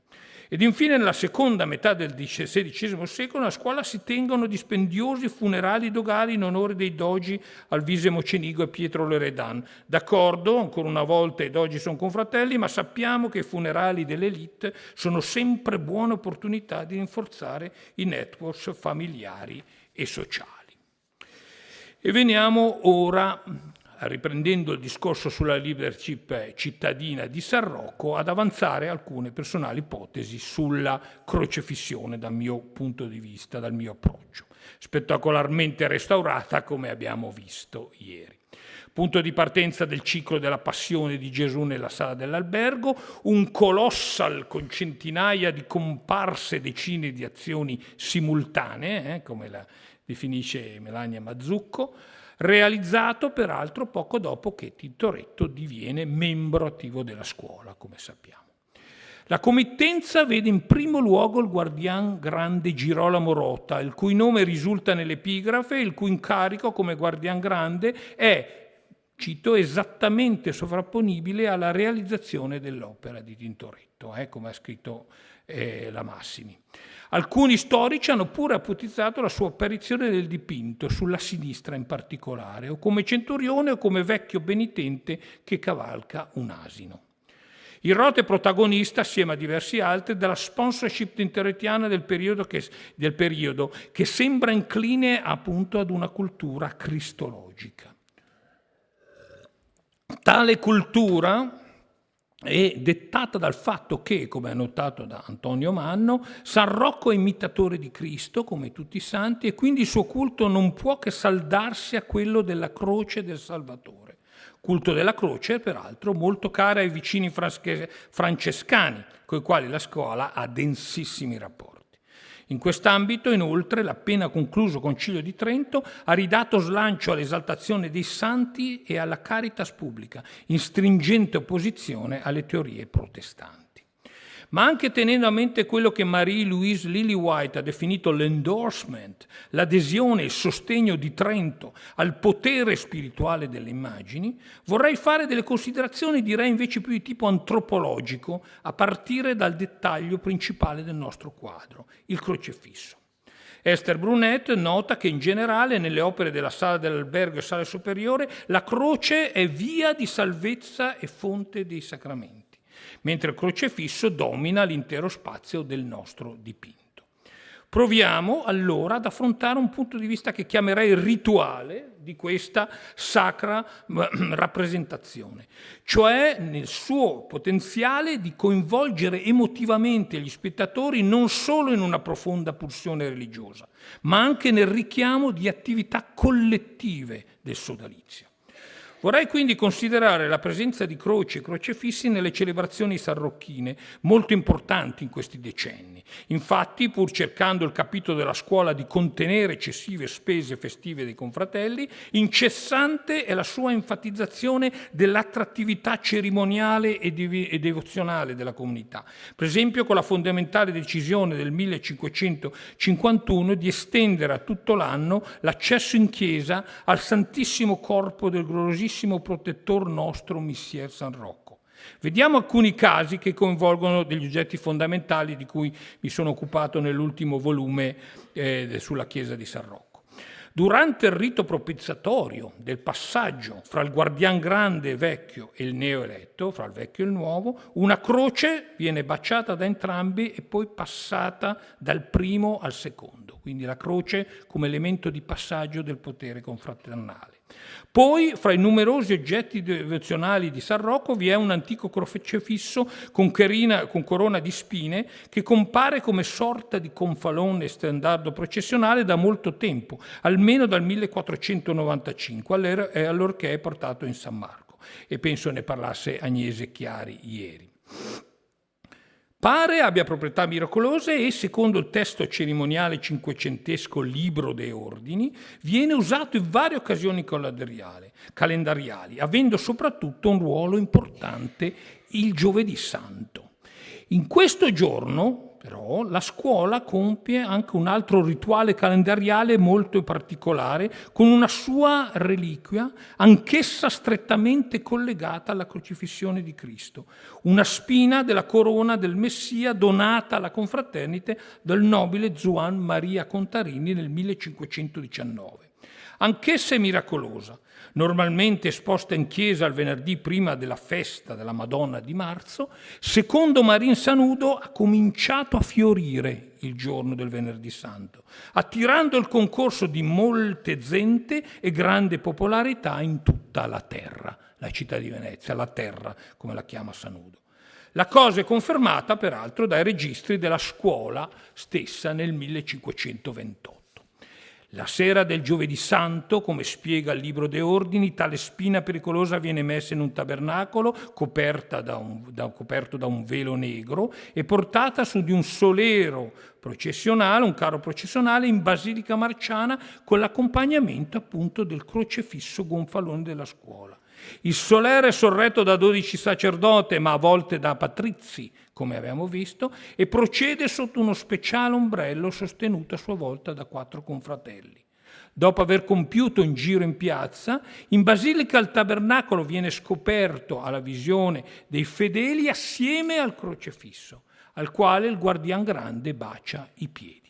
Ed infine nella seconda metà del XVI secolo nella scuola si tengono dispendiosi funerali dogali in onore dei dogi Alvise Mocenigo e Pietro Loredan. D'accordo, ancora una volta i dogi sono confratelli, ma sappiamo che i funerali dell'elite sono sempre buone opportunità di rinforzare i network familiari e sociali. E veniamo ora, riprendendo il discorso sulla leadership cittadina di San Rocco, ad avanzare alcune personali ipotesi sulla crocefissione dal mio punto di vista, dal mio approccio, spettacolarmente restaurata come abbiamo visto ieri. Punto di partenza del ciclo della passione di Gesù nella sala dell'albergo, un colossal con centinaia di comparse, decine di azioni simultanee, come la definisce Melania Mazzucco, realizzato peraltro poco dopo che Tintoretto diviene membro attivo della scuola, come sappiamo. La committenza vede in primo luogo il guardian grande Girolamo Rota, il cui nome risulta nell'epigrafe, il cui incarico come guardian grande è, cito, esattamente sovrapponibile alla realizzazione dell'opera di Tintoretto, come ha scritto la Massimi. Alcuni storici hanno pure ipotizzato la sua apparizione nel dipinto, sulla sinistra in particolare, o come centurione o come vecchio penitente che cavalca un asino. Il Rota è protagonista, assieme a diversi altri, della sponsorship tintorettiana del periodo che sembra incline appunto ad una cultura cristologica. Tale cultura è dettata dal fatto che, come è notato da Antonio Manno, San Rocco è imitatore di Cristo, come tutti i santi, e quindi il suo culto non può che saldarsi a quello della croce del Salvatore. Culto della croce, peraltro, molto cara ai vicini francescani, con i quali la scuola ha densissimi rapporti. In quest'ambito, inoltre, l'appena concluso Concilio di Trento ha ridato slancio all'esaltazione dei santi e alla caritas pubblica, in stringente opposizione alle teorie protestanti. Ma anche tenendo a mente quello che Marie-Louise Lillywhite ha definito l'endorsement, l'adesione e il sostegno di Trento al potere spirituale delle immagini, vorrei fare delle considerazioni, direi invece più di tipo antropologico, a partire dal dettaglio principale del nostro quadro, il crocefisso. Esther Brunet nota che in generale nelle opere della sala dell'albergo e sala superiore la croce è via di salvezza e fonte dei sacramenti, mentre il crocefisso domina l'intero spazio del nostro dipinto. Proviamo allora ad affrontare un punto di vista che chiamerei rituale di questa sacra rappresentazione, cioè nel suo potenziale di coinvolgere emotivamente gli spettatori non solo in una profonda pulsione religiosa, ma anche nel richiamo di attività collettive del sodalizio. Vorrei quindi considerare la presenza di croci e crocefissi nelle celebrazioni sarrocchine, molto importanti in questi decenni. Infatti, pur cercando il capitolo della scuola di contenere eccessive spese festive dei confratelli, incessante è la sua enfatizzazione dell'attrattività cerimoniale e devozionale della comunità. Per esempio, con la fondamentale decisione del 1551 di estendere a tutto l'anno l'accesso in chiesa al Santissimo Corpo del gloriosissimo protettor nostro Missier San Rocco. Vediamo alcuni casi che coinvolgono degli oggetti fondamentali di cui mi sono occupato nell'ultimo volume sulla chiesa di San Rocco. Durante il rito propiziatorio del passaggio fra il guardian grande vecchio e il neoeletto, fra il vecchio e il nuovo, una croce viene baciata da entrambi e poi passata dal primo al secondo. quindi la croce come elemento di passaggio del potere confraternale. Poi, fra i numerosi oggetti devozionali di San Rocco, vi è un antico crocefisso con corona di spine che compare come sorta di confalone stendardo processionale da molto tempo, almeno dal 1495, allorché è portato in San Marco. E penso ne parlasse Agnese Chiari ieri. Pare abbia proprietà miracolose e, secondo il testo cerimoniale cinquecentesco Libro dei Ordini, viene usato in varie occasioni calendariali, avendo soprattutto un ruolo importante il Giovedì Santo. In questo giorno, però, la scuola compie anche un altro rituale calendariale molto particolare, con una sua reliquia, anch'essa strettamente collegata alla crocifissione di Cristo, una spina della corona del Messia donata alla confraternite dal nobile Juan Maria Contarini nel 1519. Anch'essa è miracolosa, normalmente esposta in chiesa il venerdì prima della festa della Madonna di marzo. Secondo Marin Sanudo ha cominciato a fiorire il giorno del Venerdì Santo, attirando il concorso di molte gente e grande popolarità in tutta la terra, la città di Venezia, la terra come la chiama Sanudo. La cosa è confermata peraltro dai registri della scuola stessa nel 1528. La sera del Giovedì Santo, come spiega il Libro dei Ordini, tale spina pericolosa viene messa in un tabernacolo coperto da un velo negro e portata su di un solero processionale, un carro processionale in Basilica Marciana con l'accompagnamento appunto del crocefisso gonfalone della scuola. Il solero è sorretto da 12 sacerdoti, ma a volte da patrizi, come abbiamo visto, e procede sotto uno speciale ombrello sostenuto a sua volta da 4 confratelli. Dopo aver compiuto un giro in piazza, in basilica il tabernacolo viene scoperto alla visione dei fedeli assieme al crocefisso, al quale il guardian grande bacia i piedi.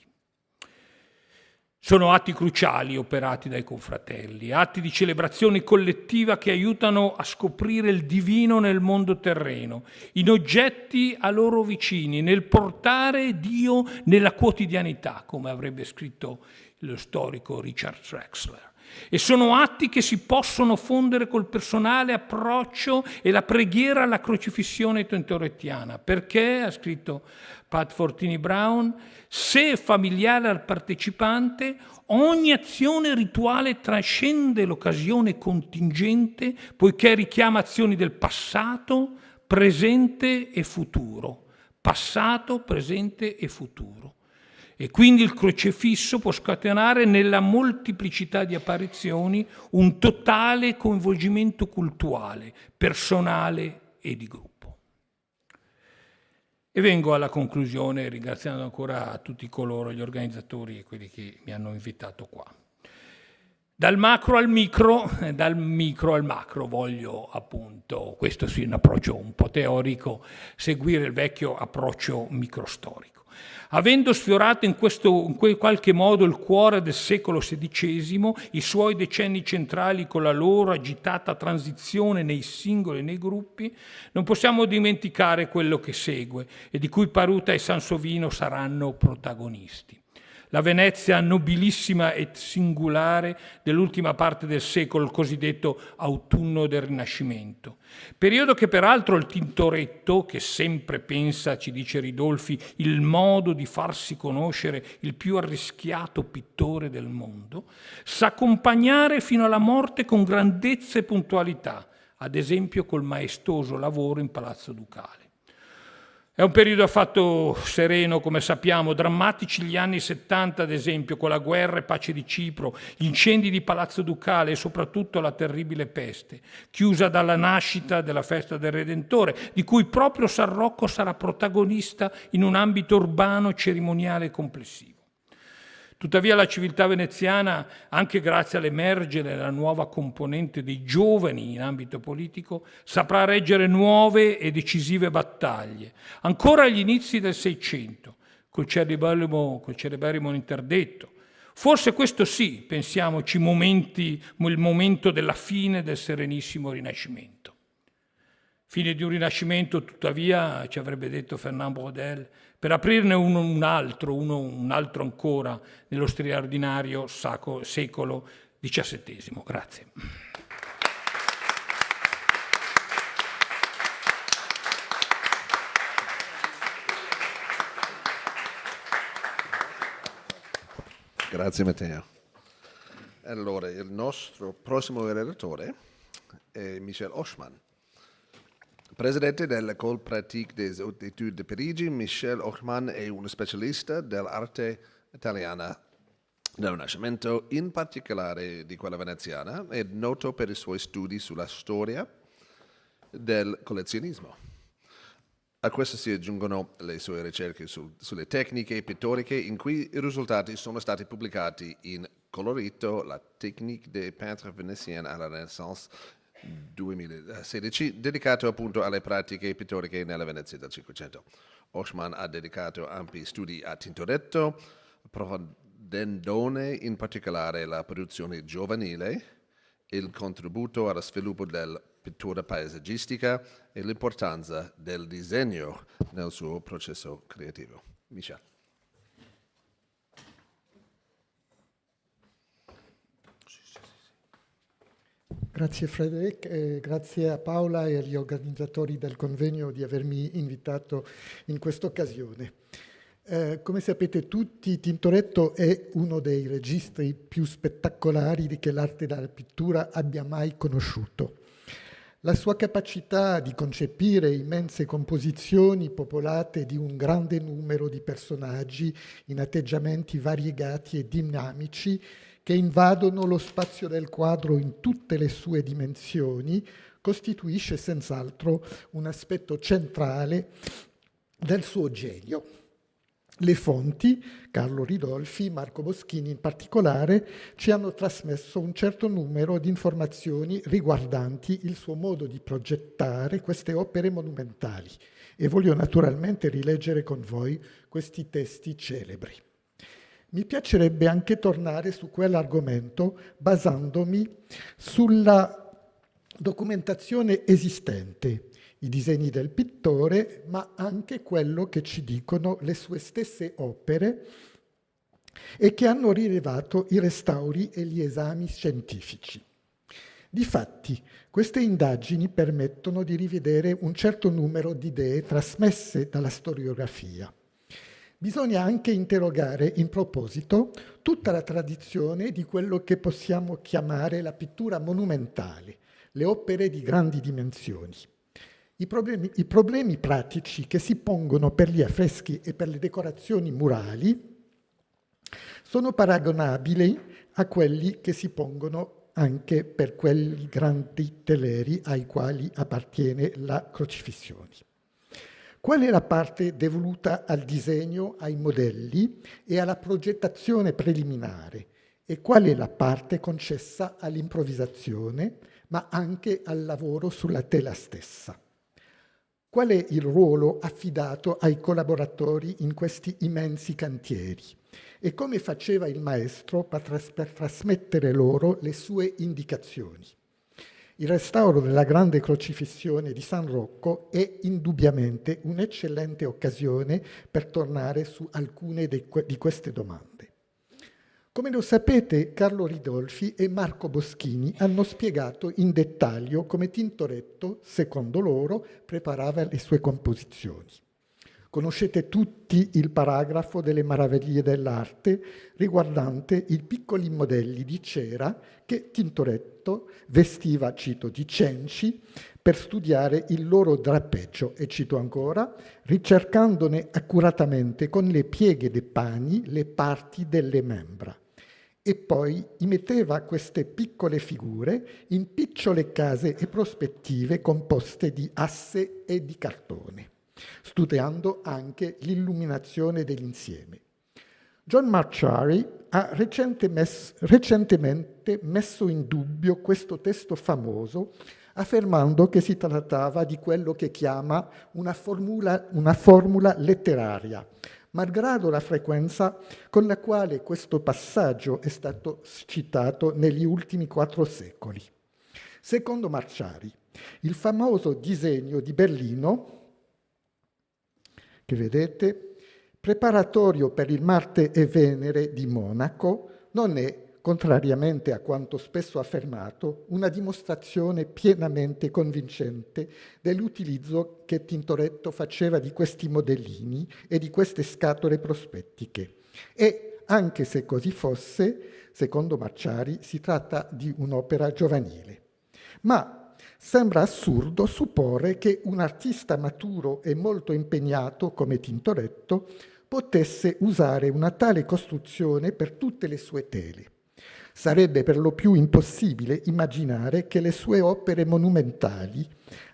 Sono atti cruciali operati dai confratelli, atti di celebrazione collettiva che aiutano a scoprire il divino nel mondo terreno, in oggetti a loro vicini, nel portare Dio nella quotidianità, come avrebbe scritto lo storico Richard Trexler. E sono atti che si possono fondere col personale approccio e la preghiera alla crocifissione tintorettiana, perché, ha scritto Pat Fortini Brown, se è familiare al partecipante, ogni azione rituale trascende l'occasione contingente, poiché richiama azioni del passato, presente e futuro. Passato, presente e futuro. E quindi il crocefisso può scatenare nella molteplicità di apparizioni un totale coinvolgimento cultuale, personale e di gruppo. E vengo alla conclusione ringraziando ancora tutti coloro, gli organizzatori e quelli che mi hanno invitato qua. Dal macro al micro voglio appunto, questo sì è un approccio un po' teorico, seguire il vecchio approccio microstorico. Avendo sfiorato in qualche modo il cuore del secolo XVI, i suoi decenni centrali con la loro agitata transizione nei singoli e nei gruppi, non possiamo dimenticare quello che segue e di cui Paruta e Sansovino saranno protagonisti. La Venezia nobilissima e singolare dell'ultima parte del secolo, il cosiddetto autunno del Rinascimento. Periodo che peraltro il Tintoretto, che sempre pensa, ci dice Ridolfi, il modo di farsi conoscere il più arrischiato pittore del mondo, sa accompagnare fino alla morte con grandezza e puntualità, ad esempio col maestoso lavoro in Palazzo Ducale. È un periodo affatto sereno, come sappiamo, drammatici gli anni 70, ad esempio, con la guerra e pace di Cipro, gli incendi di Palazzo Ducale e soprattutto la terribile peste, chiusa dalla nascita della festa del Redentore, di cui proprio San Rocco sarà protagonista in un ambito urbano, cerimoniale e complessivo. Tuttavia la civiltà veneziana, anche grazie all'emergere della nuova componente dei giovani in ambito politico, saprà reggere nuove e decisive battaglie. Ancora agli inizi del Seicento, col celeberrimo interdetto. Forse questo sì, pensiamoci, il momento della fine del serenissimo Rinascimento. Fine di un Rinascimento, tuttavia, ci avrebbe detto Fernand Braudel, per aprirne un altro ancora nello straordinario secolo XVII. Grazie. Grazie Matteo. Allora, il nostro prossimo relatore è Michel Ochsman. Presidente dell'École pratique des hautes études de Parigi, Michel Ochsman è uno specialista dell'arte italiana del Rinascimento, in particolare di quella veneziana, è noto per i suoi studi sulla storia del collezionismo. A questo si aggiungono le sue ricerche sulle tecniche pittoriche, in cui i risultati sono stati pubblicati in Colorito, la technique des peintres vénitiens à la Renaissance 2016, dedicato appunto alle pratiche pittoriche nella Venezia del Cinquecento. Ochsman ha dedicato ampi studi a Tintoretto, approfondendone in particolare la produzione giovanile, il contributo allo sviluppo della pittura paesaggistica e l'importanza del disegno nel suo processo creativo. Michel. Grazie Frederic, e grazie a Paola e agli organizzatori del convegno di avermi invitato in questa occasione. Come sapete tutti, Tintoretto è uno dei registri più spettacolari che l'arte della pittura abbia mai conosciuto. La sua capacità di concepire immense composizioni popolate di un grande numero di personaggi in atteggiamenti variegati e dinamici che invadono lo spazio del quadro in tutte le sue dimensioni, costituisce senz'altro un aspetto centrale del suo genio. Le fonti, Carlo Ridolfi, Marco Boschini in particolare, ci hanno trasmesso un certo numero di informazioni riguardanti il suo modo di progettare queste opere monumentali e voglio naturalmente rileggere con voi questi testi celebri. Mi piacerebbe anche tornare su quell'argomento basandomi sulla documentazione esistente, i disegni del pittore, ma anche quello che ci dicono le sue stesse opere e che hanno rilevato i restauri e gli esami scientifici. Difatti, queste indagini permettono di rivedere un certo numero di idee trasmesse dalla storiografia. Bisogna anche interrogare in proposito tutta la tradizione di quello che possiamo chiamare la pittura monumentale, le opere di grandi dimensioni. I problemi pratici che si pongono per gli affreschi e per le decorazioni murali sono paragonabili a quelli che si pongono anche per quei grandi teleri ai quali appartiene la crocifissione. Qual è la parte devoluta al disegno, ai modelli e alla progettazione preliminare e qual è la parte concessa all'improvvisazione, ma anche al lavoro sulla tela stessa? Qual è il ruolo affidato ai collaboratori in questi immensi cantieri? E come faceva il maestro per trasmettere loro le sue indicazioni? Il restauro della grande crocifissione di San Rocco è indubbiamente un'eccellente occasione per tornare su alcune di queste domande. Come lo sapete, Carlo Ridolfi e Marco Boschini hanno spiegato in dettaglio come Tintoretto, secondo loro, preparava le sue composizioni. Conoscete tutti il paragrafo delle meraviglie dell'arte riguardante i piccoli modelli di cera che Tintoretto vestiva, cito, di cenci per studiare il loro drappeggio, e cito ancora, ricercandone accuratamente con le pieghe dei pani le parti delle membra. E poi metteva queste piccole figure in picciole case e prospettive composte di asse e di cartone, studiando anche l'illuminazione dell'insieme. John Marchari ha recentemente messo in dubbio questo testo famoso, affermando che si trattava di quello che chiama una formula letteraria, malgrado la frequenza con la quale questo passaggio è stato citato negli ultimi 4 secoli. Secondo Marchari, il famoso disegno di Berlino, che vedete, preparatorio per il Marte e Venere di Monaco, non è, contrariamente a quanto spesso affermato, una dimostrazione pienamente convincente dell'utilizzo che Tintoretto faceva di questi modellini e di queste scatole prospettiche. E, anche se così fosse, secondo Marciari, si tratta di un'opera giovanile. Ma sembra assurdo supporre che un artista maturo e molto impegnato come Tintoretto potesse usare una tale costruzione per tutte le sue tele. Sarebbe per lo più impossibile immaginare che le sue opere monumentali,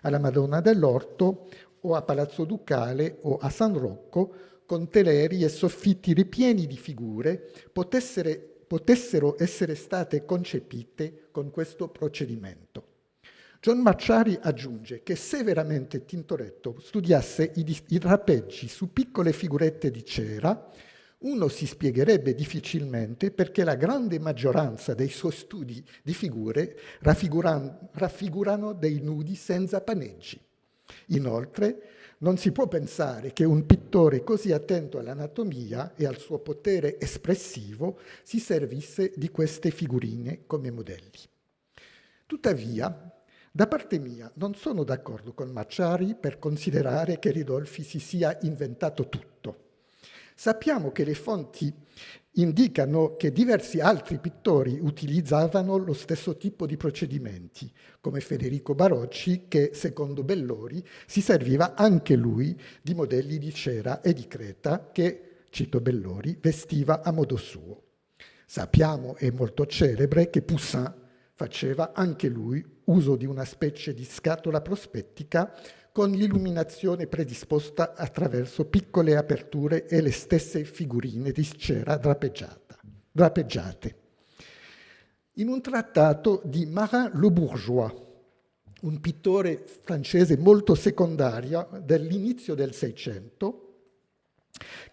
alla Madonna dell'Orto o a Palazzo Ducale o a San Rocco, con teleri e soffitti ripieni di figure, potessero essere state concepite con questo procedimento. John Marciari aggiunge che se veramente Tintoretto studiasse i drapeggi su piccole figurette di cera, uno si spiegherebbe difficilmente perché la grande maggioranza dei suoi studi di figure raffigurano dei nudi senza paneggi. Inoltre, non si può pensare che un pittore così attento all'anatomia e al suo potere espressivo si servisse di queste figurine come modelli. Tuttavia, da parte mia, non sono d'accordo con Marciari per considerare che Ridolfi si sia inventato tutto. Sappiamo che le fonti indicano che diversi altri pittori utilizzavano lo stesso tipo di procedimenti, come Federico Barocci, che, secondo Bellori, si serviva anche lui di modelli di cera e di creta che, cito Bellori, vestiva a modo suo. Sappiamo, è molto celebre, che Poussin faceva anche lui uso di una specie di scatola prospettica con l'illuminazione predisposta attraverso piccole aperture e le stesse figurine di cera drapeggiate. In un trattato di Marin Le Bourgeois, un pittore francese molto secondario dell'inizio del Seicento,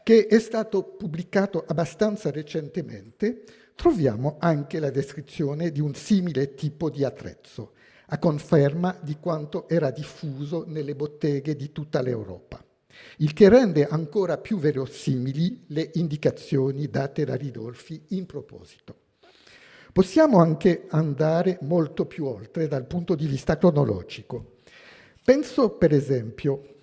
che è stato pubblicato abbastanza recentemente, troviamo anche la descrizione di un simile tipo di attrezzo, a conferma di quanto era diffuso nelle botteghe di tutta l'Europa, il che rende ancora più verosimili le indicazioni date da Ridolfi in proposito. Possiamo anche andare molto più oltre dal punto di vista cronologico. Penso, per esempio,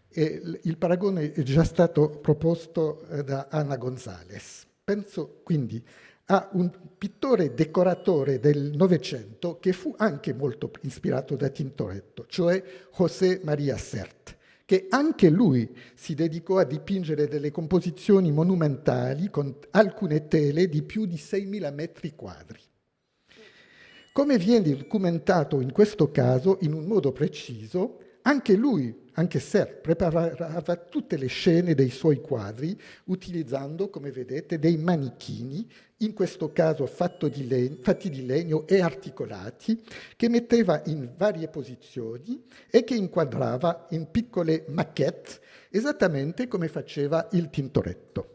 il paragone è già stato proposto da Ana González. Penso quindi a un pittore decoratore del Novecento che fu anche molto ispirato da Tintoretto, cioè José María Sert, che anche lui si dedicò a dipingere delle composizioni monumentali con alcune tele di più di 6.000 metri quadri. Come viene documentato in questo caso in un modo preciso, anche lui, anche Sert, preparava tutte le scene dei suoi quadri utilizzando, come vedete, dei manichini, in questo caso fatti di legno e articolati, che metteva in varie posizioni e che inquadrava in piccole maquette, esattamente come faceva il Tintoretto.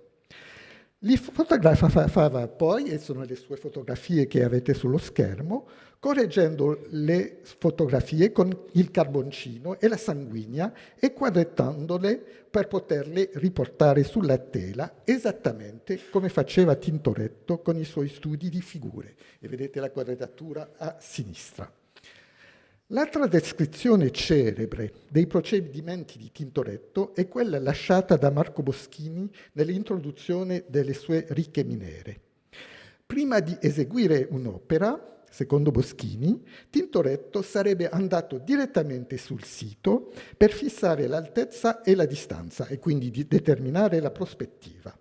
Li fotografava poi, e sono le sue fotografie che avete sullo schermo, correggendo le fotografie con il carboncino e la sanguigna e quadrettandole per poterle riportare sulla tela, esattamente come faceva Tintoretto con i suoi studi di figure. E vedete la quadratura a sinistra. L'altra descrizione celebre dei procedimenti di Tintoretto è quella lasciata da Marco Boschini nell'introduzione delle sue Ricche Miniere. Prima di eseguire un'opera, secondo Boschini, Tintoretto sarebbe andato direttamente sul sito per fissare l'altezza e la distanza e quindi di determinare la prospettiva.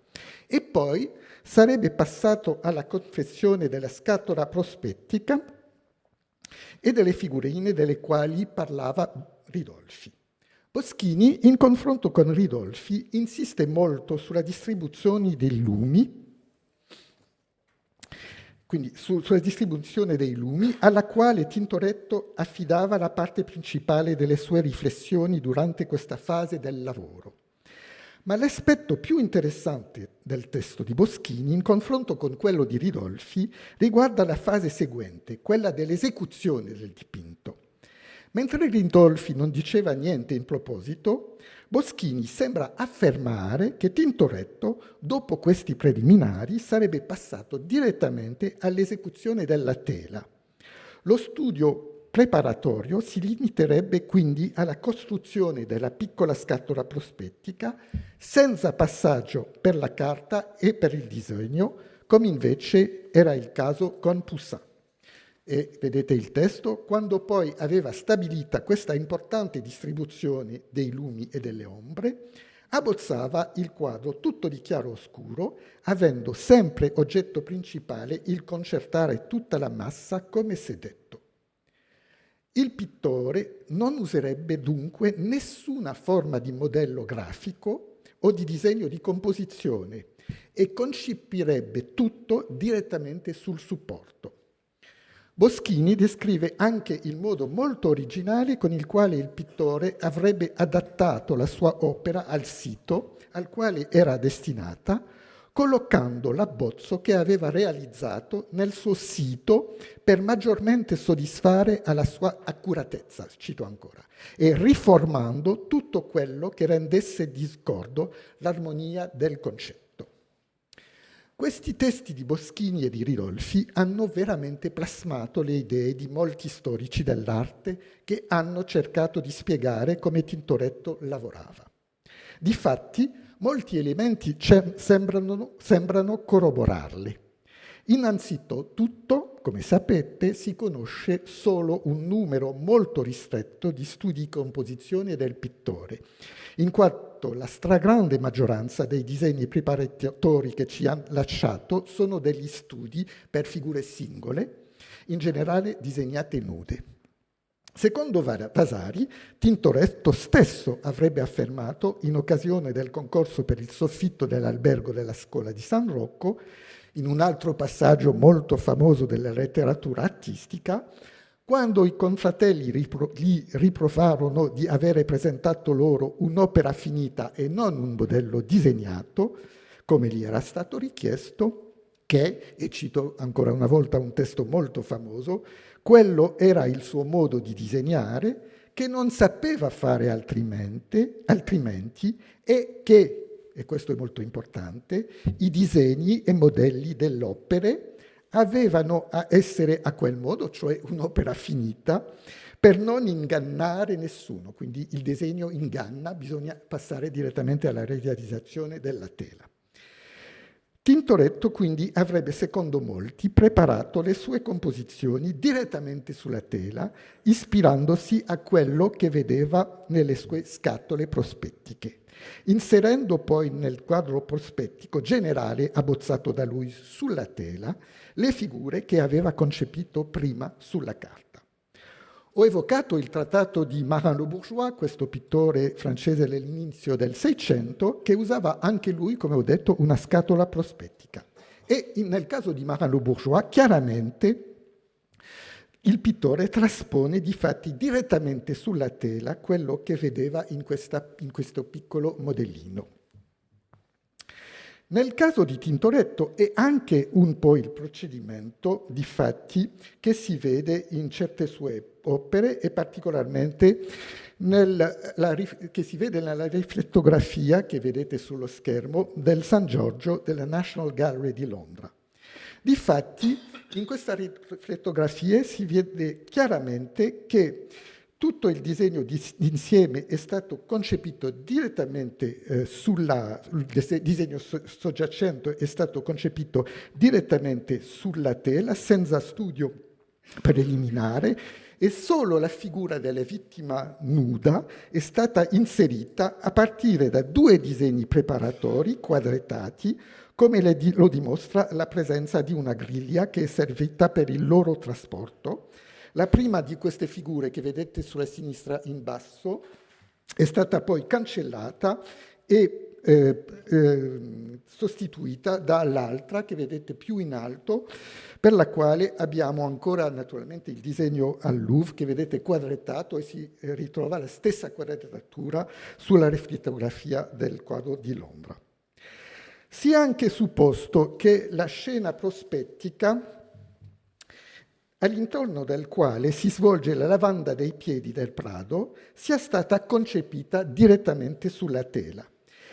E poi sarebbe passato alla confezione della scatola prospettica e delle figurine delle quali parlava Ridolfi. Boschini, in confronto con Ridolfi, insiste molto sulla distribuzione dei lumi, quindi sulla distribuzione dei lumi, alla quale Tintoretto affidava la parte principale delle sue riflessioni durante questa fase del lavoro. Ma l'aspetto più interessante del testo di Boschini, in confronto con quello di Ridolfi, riguarda la fase seguente, quella dell'esecuzione del dipinto. Mentre Ridolfi non diceva niente in proposito, Boschini sembra affermare che Tintoretto, dopo questi preliminari, sarebbe passato direttamente all'esecuzione della tela. Lo studio preparatorio si limiterebbe quindi alla costruzione della piccola scatola prospettica senza passaggio per la carta e per il disegno, come invece era il caso con Poussin. E vedete il testo, quando poi aveva stabilita questa importante distribuzione dei lumi e delle ombre, abbozzava il quadro tutto di chiaro-oscuro, avendo sempre oggetto principale il concertare tutta la massa come si è detto. Il pittore non userebbe dunque nessuna forma di modello grafico o di disegno di composizione e concepirebbe tutto direttamente sul supporto. Boschini descrive anche il modo molto originale con il quale il pittore avrebbe adattato la sua opera al sito al quale era destinata, collocando l'abbozzo che aveva realizzato nel suo sito per maggiormente soddisfare alla sua accuratezza, cito ancora, e riformando tutto quello che rendesse discordo l'armonia del concetto. Questi testi di Boschini e di Ridolfi hanno veramente plasmato le idee di molti storici dell'arte che hanno cercato di spiegare come Tintoretto lavorava. Difatti, molti elementi sembrano corroborarli. Innanzitutto, come sapete, si conosce solo un numero molto ristretto di studi di composizione del pittore, in quanto la stragrande maggioranza dei disegni preparatori che ci ha lasciato sono degli studi per figure singole, in generale disegnate nude. Secondo Vasari, Tintoretto stesso avrebbe affermato, in occasione del concorso per il soffitto dell'albergo della Scuola di San Rocco, in un altro passaggio molto famoso della letteratura artistica, quando i confratelli gli riprovarono di avere presentato loro un'opera finita e non un modello disegnato, come gli era stato richiesto, che, e cito ancora una volta un testo molto famoso, quello era il suo modo di disegnare, che non sapeva fare altrimenti e che, e questo è molto importante, i disegni e modelli delle opere avevano a essere a quel modo, cioè un'opera finita, per non ingannare nessuno. Quindi il disegno inganna, bisogna passare direttamente alla realizzazione della tela. Tintoretto quindi avrebbe, secondo molti, preparato le sue composizioni direttamente sulla tela, ispirandosi a quello che vedeva nelle sue scatole prospettiche, inserendo poi nel quadro prospettico generale abbozzato da lui sulla tela le figure che aveva concepito prima sulla carta. Ho evocato il trattato di Marin-le-Bourgeois, questo pittore francese dell'inizio del Seicento, che usava anche lui, come ho detto, una scatola prospettica. E nel caso di Marin-le-Bourgeois, chiaramente il pittore traspone difatti direttamente sulla tela quello che vedeva in questo piccolo modellino. Nel caso di Tintoretto è anche un po' il procedimento, difatti, che si vede in certe sue opere e particolarmente che si vede nella riflettografia che vedete sullo schermo del San Giorgio della National Gallery di Londra. Difatti, in questa riflettografia si vede chiaramente che tutto il disegno d'insieme è stato concepito direttamente il disegno soggiacente è stato concepito direttamente sulla tela, senza studio preliminare, e solo la figura della vittima nuda è stata inserita a partire da 2 disegni preparatori quadrettati, come lo dimostra la presenza di una griglia che è servita per il loro trasporto. La prima di queste figure che vedete sulla sinistra in basso è stata poi cancellata e sostituita dall'altra che vedete più in alto, per la quale abbiamo ancora naturalmente il disegno al Louvre che vedete quadrettato e si ritrova la stessa quadratura sulla riflettografia del quadro di Londra. Si è anche supposto che la scena prospettica all'intorno del quale si svolge la lavanda dei piedi del Prado, sia stata concepita direttamente sulla tela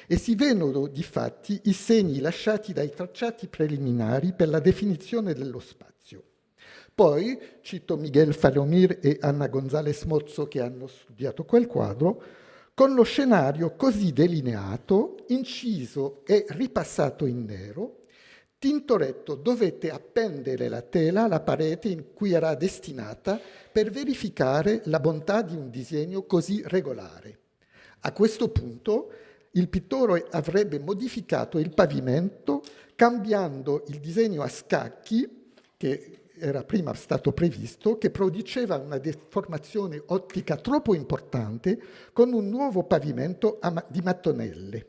e si vedono difatti i segni lasciati dai tracciati preliminari per la definizione dello spazio. Poi, cito Miguel Falomir e Anna González Mozzo che hanno studiato quel quadro, con lo scenario così delineato, inciso e ripassato in nero, Tintoretto dovette appendere la tela alla parete in cui era destinata per verificare la bontà di un disegno così regolare. A questo punto il pittore avrebbe modificato il pavimento cambiando il disegno a scacchi, che era prima stato previsto, che produceva una deformazione ottica troppo importante, con un nuovo pavimento di mattonelle.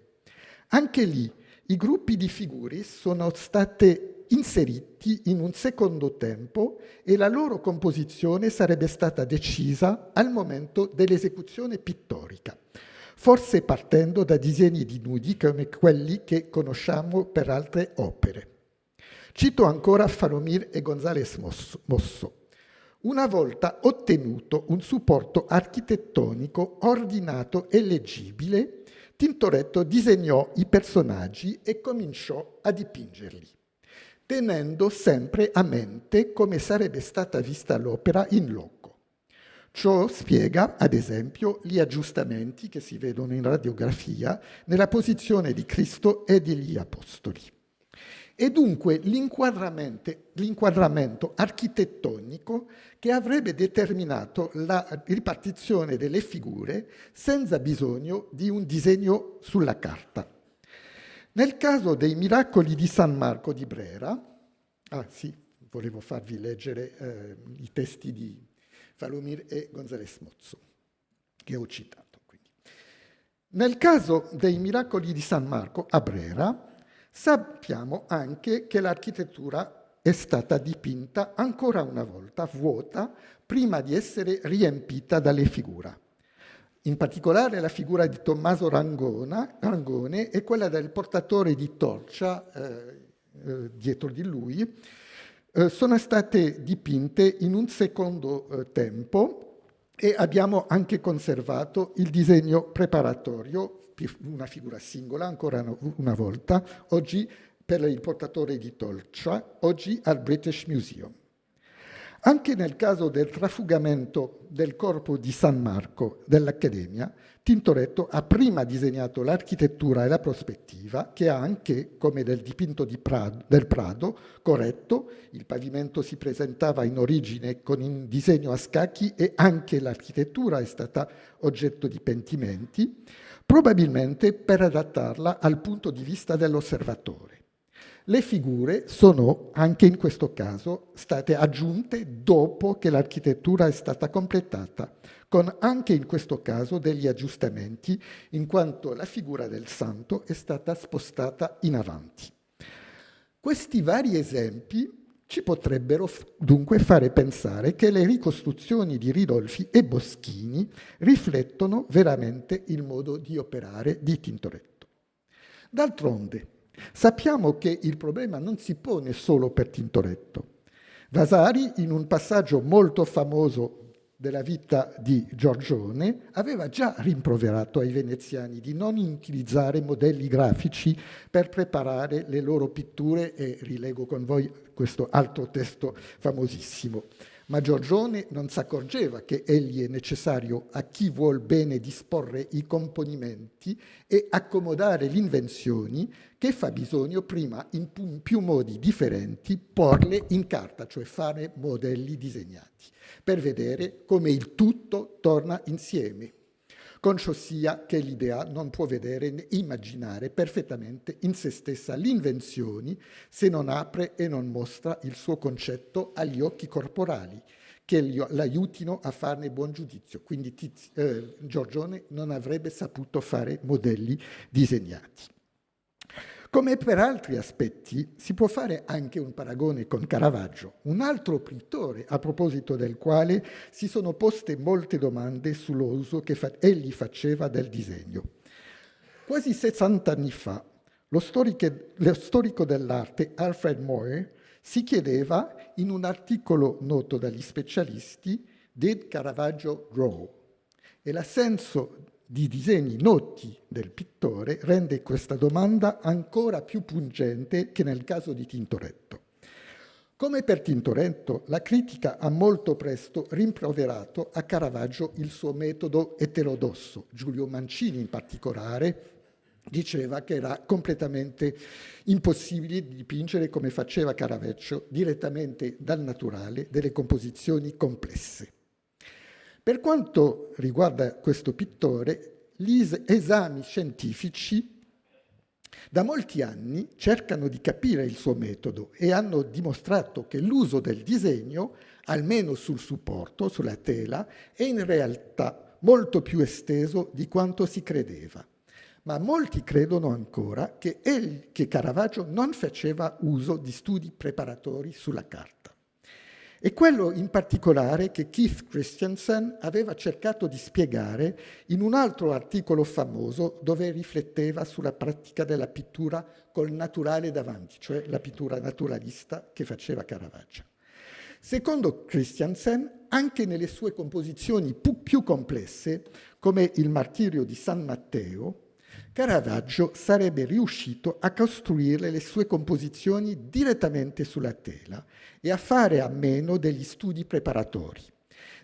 Anche lì i gruppi di figure sono state inseriti in un secondo tempo e la loro composizione sarebbe stata decisa al momento dell'esecuzione pittorica, forse partendo da disegni di nudi come quelli che conosciamo per altre opere. Cito ancora Falomir e González Mosso. Una volta ottenuto un supporto architettonico ordinato e leggibile, Tintoretto disegnò i personaggi e cominciò a dipingerli, tenendo sempre a mente come sarebbe stata vista l'opera in loco. Ciò spiega, ad esempio, gli aggiustamenti che si vedono in radiografia nella posizione di Cristo e degli Apostoli. E dunque l'inquadramento architettonico che avrebbe determinato la ripartizione delle figure senza bisogno di un disegno sulla carta. Nel caso dei Miracoli di San Marco di Brera, volevo farvi leggere i testi di Falomir e González Mozzo, che ho citato. Quindi. Nel caso dei Miracoli di San Marco a Brera, sappiamo anche che l'architettura è stata dipinta ancora una volta vuota prima di essere riempita dalle figure. In particolare la figura di Tommaso Rangone e quella del portatore di torcia dietro di lui sono state dipinte in un secondo tempo e abbiamo anche conservato il disegno preparatorio, una figura singola ancora una volta, oggi per il portatore di torcia, oggi al British Museum. Anche nel caso del trafugamento del corpo di San Marco dell'Accademia, Tintoretto ha prima disegnato l'architettura e la prospettiva, che ha anche, come nel dipinto del Prado, corretto. Il pavimento si presentava in origine con un disegno a scacchi e anche l'architettura è stata oggetto di pentimenti, probabilmente per adattarla al punto di vista dell'osservatore. Le figure sono, anche in questo caso, state aggiunte dopo che l'architettura è stata completata, con anche in questo caso degli aggiustamenti, in quanto la figura del santo è stata spostata in avanti. Questi vari esempi ci potrebbero dunque fare pensare che le ricostruzioni di Ridolfi e Boschini riflettono veramente il modo di operare di Tintoretto. D'altronde, sappiamo che il problema non si pone solo per Tintoretto. Vasari, in un passaggio molto famoso della vita di Giorgione, aveva già rimproverato ai veneziani di non utilizzare modelli grafici per preparare le loro pitture, e rilego con voi questo altro testo famosissimo. Ma Giorgione non si accorgeva che egli è necessario a chi vuol bene disporre i componimenti e accomodare le invenzioni, che fa bisogno prima in più modi differenti porle in carta, cioè fare modelli disegnati, per vedere come il tutto torna insieme. Conscio sia che l'idea non può vedere né immaginare perfettamente in se stessa le invenzioni se non apre e non mostra il suo concetto agli occhi corporali, che l'aiutino a farne buon giudizio. Quindi Giorgione non avrebbe saputo fare modelli disegnati. Come per altri aspetti, si può fare anche un paragone con Caravaggio, un altro pittore a proposito del quale si sono poste molte domande sull'uso che egli faceva del disegno. Quasi 60 anni fa, lo storico dell'arte Alfred Moir Si chiedeva, in un articolo noto dagli specialisti, Did Caravaggio draw? E l'assenso di disegni noti del pittore rende questa domanda ancora più pungente che nel caso di Tintoretto. Come per Tintoretto, la critica ha molto presto rimproverato a Caravaggio il suo metodo eterodosso. Giulio Mancini, in particolare, diceva che era completamente impossibile dipingere come faceva Caravaggio, direttamente dal naturale, delle composizioni complesse. Per quanto riguarda questo pittore, gli esami scientifici da molti anni cercano di capire il suo metodo e hanno dimostrato che l'uso del disegno, almeno sul supporto, sulla tela, è in realtà molto più esteso di quanto si credeva. Ma molti credono ancora che Caravaggio non faceva uso di studi preparatori sulla carta. E quello in particolare che Keith Christiansen aveva cercato di spiegare in un altro articolo famoso dove rifletteva sulla pratica della pittura col naturale davanti, cioè la pittura naturalista che faceva Caravaggio. Secondo Christiansen, anche nelle sue composizioni più complesse, come il Martirio di San Matteo, Caravaggio sarebbe riuscito a costruire le sue composizioni direttamente sulla tela e a fare a meno degli studi preparatori.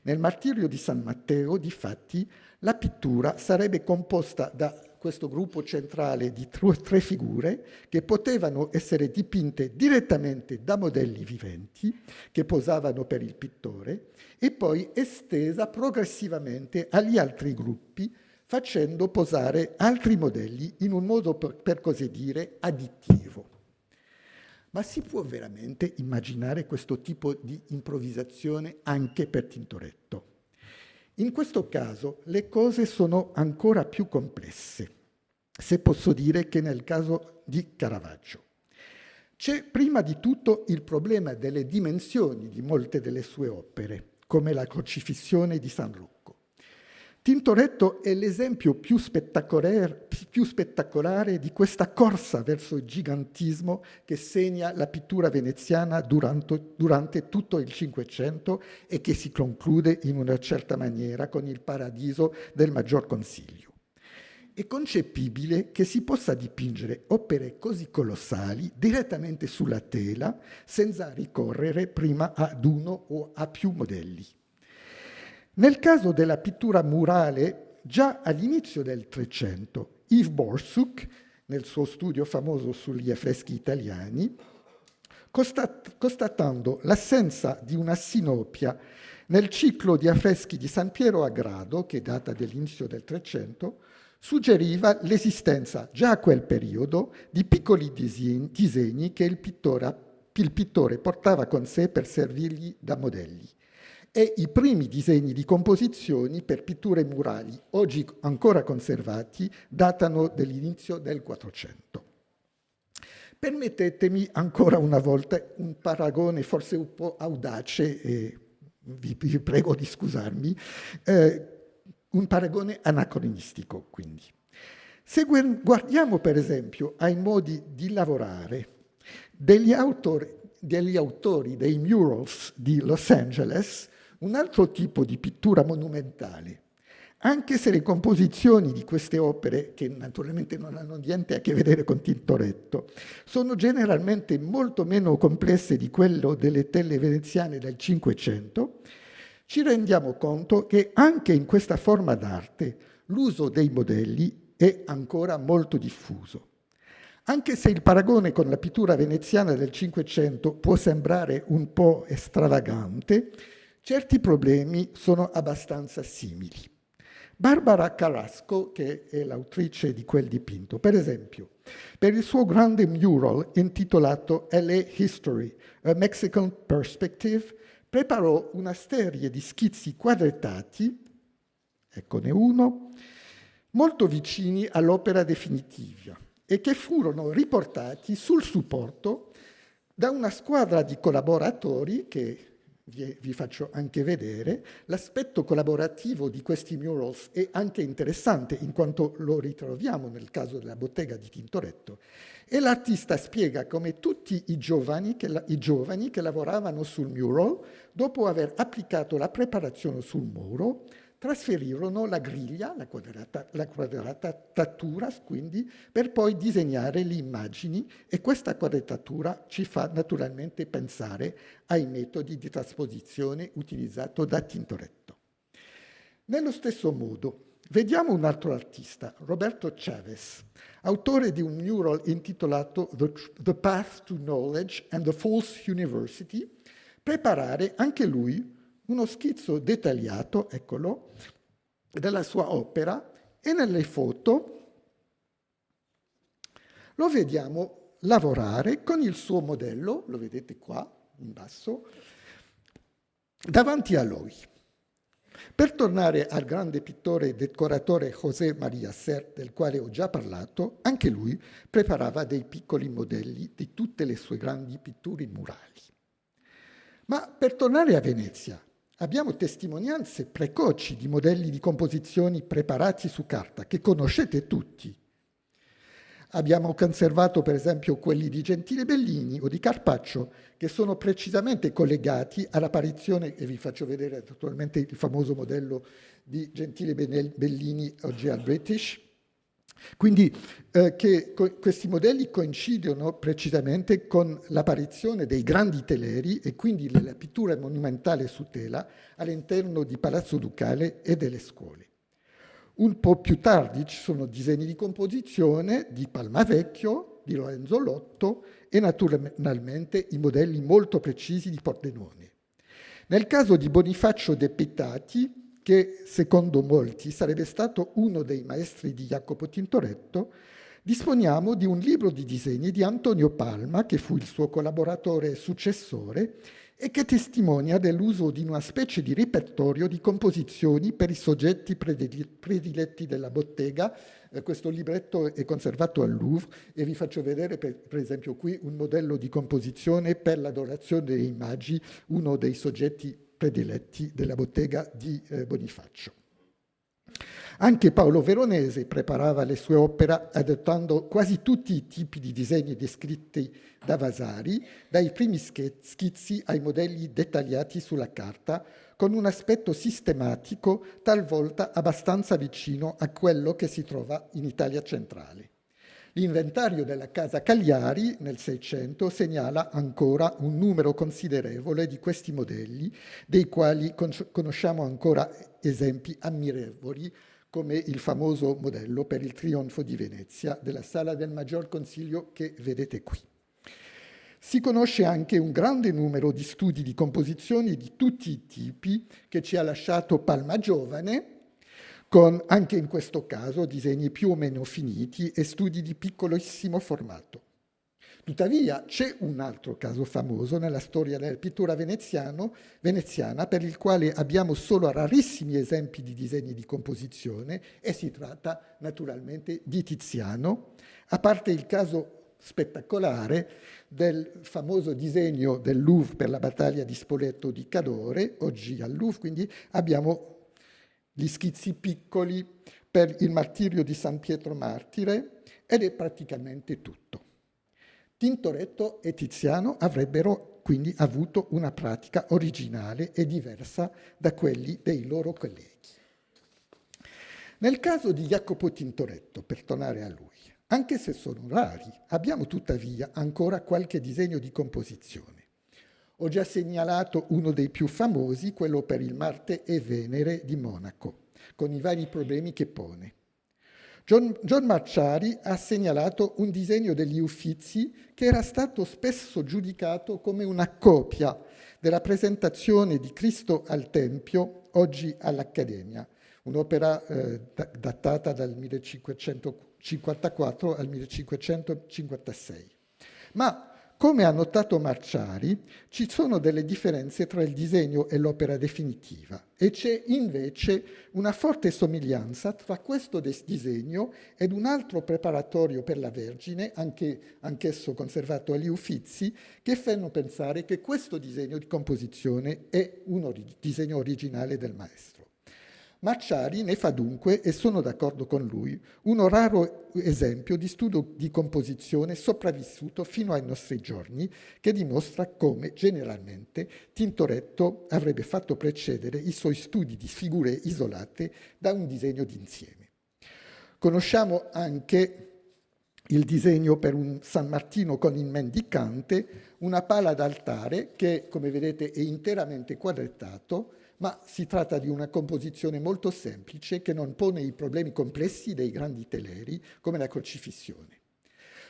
Nel Martirio di San Matteo, difatti, la pittura sarebbe composta da questo gruppo centrale di tre figure che potevano essere dipinte direttamente da modelli viventi che posavano per il pittore e poi estesa progressivamente agli altri gruppi, facendo posare altri modelli in un modo, per così dire, additivo. Ma si può veramente immaginare questo tipo di improvvisazione anche per Tintoretto? In questo caso le cose sono ancora più complesse, se posso dire, che nel caso di Caravaggio. C'è prima di tutto il problema delle dimensioni di molte delle sue opere, come la Crocifissione di San Rocco. Tintoretto è l'esempio più spettacolare di questa corsa verso il gigantismo che segna la pittura veneziana durante tutto il Cinquecento e che si conclude in una certa maniera con il Paradiso del Maggior Consiglio. È concepibile che si possa dipingere opere così colossali direttamente sulla tela senza ricorrere prima ad uno o a più modelli. Nel caso della pittura murale, già all'inizio del Trecento, Yves Borsuk, nel suo studio famoso sugli affreschi italiani, constatando l'assenza di una sinopia nel ciclo di affreschi di San Piero a Grado, che data dell'inizio del Trecento, suggeriva l'esistenza già a quel periodo di piccoli disegni che il pittore portava con sé per servirgli da modelli. E i primi disegni di composizioni per pitture murali, oggi ancora conservati, datano dell'inizio del Quattrocento. Permettetemi ancora una volta un paragone forse un po' audace, e vi prego di scusarmi, un paragone anacronistico, quindi. Se guardiamo per esempio ai modi di lavorare degli autori dei murals di Los Angeles, un altro tipo di pittura monumentale, anche se le composizioni di queste opere, che naturalmente non hanno niente a che vedere con Tintoretto, sono generalmente molto meno complesse di quello delle tele veneziane del Cinquecento, ci rendiamo conto che anche in questa forma d'arte l'uso dei modelli è ancora molto diffuso. Anche se il paragone con la pittura veneziana del Cinquecento può sembrare un po' stravagante, certi problemi sono abbastanza simili. Barbara Carrasco, che è l'autrice di quel dipinto, per esempio, per il suo grande mural intitolato LA History, A Mexican Perspective, preparò una serie di schizzi quadrettati, eccone uno, molto vicini all'opera definitiva e che furono riportati sul supporto da una squadra di collaboratori che vi faccio anche vedere, l'aspetto collaborativo di questi murals è anche interessante in quanto lo ritroviamo nel caso della bottega di Tintoretto. E l'artista spiega come tutti i giovani che lavoravano sul mural, dopo aver applicato la preparazione sul muro, trasferirono la griglia, la quadratura, quindi, per poi disegnare le immagini, e questa quadratura ci fa naturalmente pensare ai metodi di trasposizione utilizzati da Tintoretto. Nello stesso modo, vediamo un altro artista, Roberto Chavez, autore di un mural intitolato The Path to Knowledge and the False University, preparare anche lui uno schizzo dettagliato, eccolo, della sua opera, e nelle foto lo vediamo lavorare con il suo modello, lo vedete qua in basso, davanti a lui. Per tornare al grande pittore e decoratore José María Sert, del quale ho già parlato, anche lui preparava dei piccoli modelli di tutte le sue grandi pitture murali. Ma per tornare a Venezia, abbiamo testimonianze precoci di modelli di composizioni preparati su carta, che conoscete tutti. Abbiamo conservato, per esempio, quelli di Gentile Bellini o di Carpaccio, che sono precisamente collegati all'apparizione, e vi faccio vedere attualmente il famoso modello di Gentile Bellini oggi al British. Quindi questi modelli coincidono precisamente con l'apparizione dei grandi teleri e quindi della pittura monumentale su tela all'interno di Palazzo Ducale e delle scuole. Un po' più tardi ci sono disegni di composizione di Palmavecchio, di Lorenzo Lotto e naturalmente i modelli molto precisi di Pordenone. Nel caso di Bonifacio De Petati, che secondo molti sarebbe stato uno dei maestri di Jacopo Tintoretto, disponiamo di un libro di disegni di Antonio Palma, che fu il suo collaboratore e successore, e che testimonia dell'uso di una specie di repertorio di composizioni per i soggetti prediletti della bottega. Questo libretto è conservato al Louvre e vi faccio vedere per esempio qui un modello di composizione per l'adorazione dei magi, uno dei soggetti prediletti della bottega di Bonifacio. Anche Paolo Veronese preparava le sue opere adottando quasi tutti i tipi di disegni descritti da Vasari, dai primi schizzi ai modelli dettagliati sulla carta, con un aspetto sistematico talvolta abbastanza vicino a quello che si trova in Italia centrale. L'inventario della Casa Cagliari nel Seicento segnala ancora un numero considerevole di questi modelli, dei quali conosciamo ancora esempi ammirevoli, come il famoso modello per il Trionfo di Venezia della Sala del Maggior Consiglio che vedete qui. Si conosce anche un grande numero di studi di composizioni di tutti i tipi che ci ha lasciato Palma Giovane, con anche in questo caso disegni più o meno finiti e studi di piccolissimo formato. Tuttavia c'è un altro caso famoso nella storia della pittura veneziana per il quale abbiamo solo rarissimi esempi di disegni di composizione, e si tratta naturalmente di Tiziano, a parte il caso spettacolare del famoso disegno del Louvre per la battaglia di Spoleto di Cadore, oggi al Louvre, quindi abbiamo gli schizzi piccoli per il martirio di San Pietro Martire, ed è praticamente tutto. Tintoretto e Tiziano avrebbero quindi avuto una pratica originale e diversa da quelli dei loro colleghi. Nel caso di Jacopo Tintoretto, per tornare a lui, anche se sono rari, abbiamo tuttavia ancora qualche disegno di composizione. Ho già segnalato uno dei più famosi, quello per il Marte e Venere di Monaco, con i vari problemi che pone. John Marciari ha segnalato un disegno degli Uffizi che era stato spesso giudicato come una copia della presentazione di Cristo al Tempio, oggi all'Accademia, un'opera datata dal 1554 al 1556. Ma come ha notato Marciari, ci sono delle differenze tra il disegno e l'opera definitiva e c'è invece una forte somiglianza tra questo disegno ed un altro preparatorio per la Vergine, anch'esso conservato agli Uffizi, che fanno pensare che questo disegno di composizione è un disegno originale del maestro. Marciari ne fa dunque, e sono d'accordo con lui, uno raro esempio di studio di composizione sopravvissuto fino ai nostri giorni, che dimostra come generalmente Tintoretto avrebbe fatto precedere i suoi studi di figure isolate da un disegno d'insieme. Conosciamo anche il disegno per un San Martino con il mendicante, una pala d'altare che, come vedete, è interamente quadrettato, ma si tratta di una composizione molto semplice che non pone i problemi complessi dei grandi teleri come la crocifissione.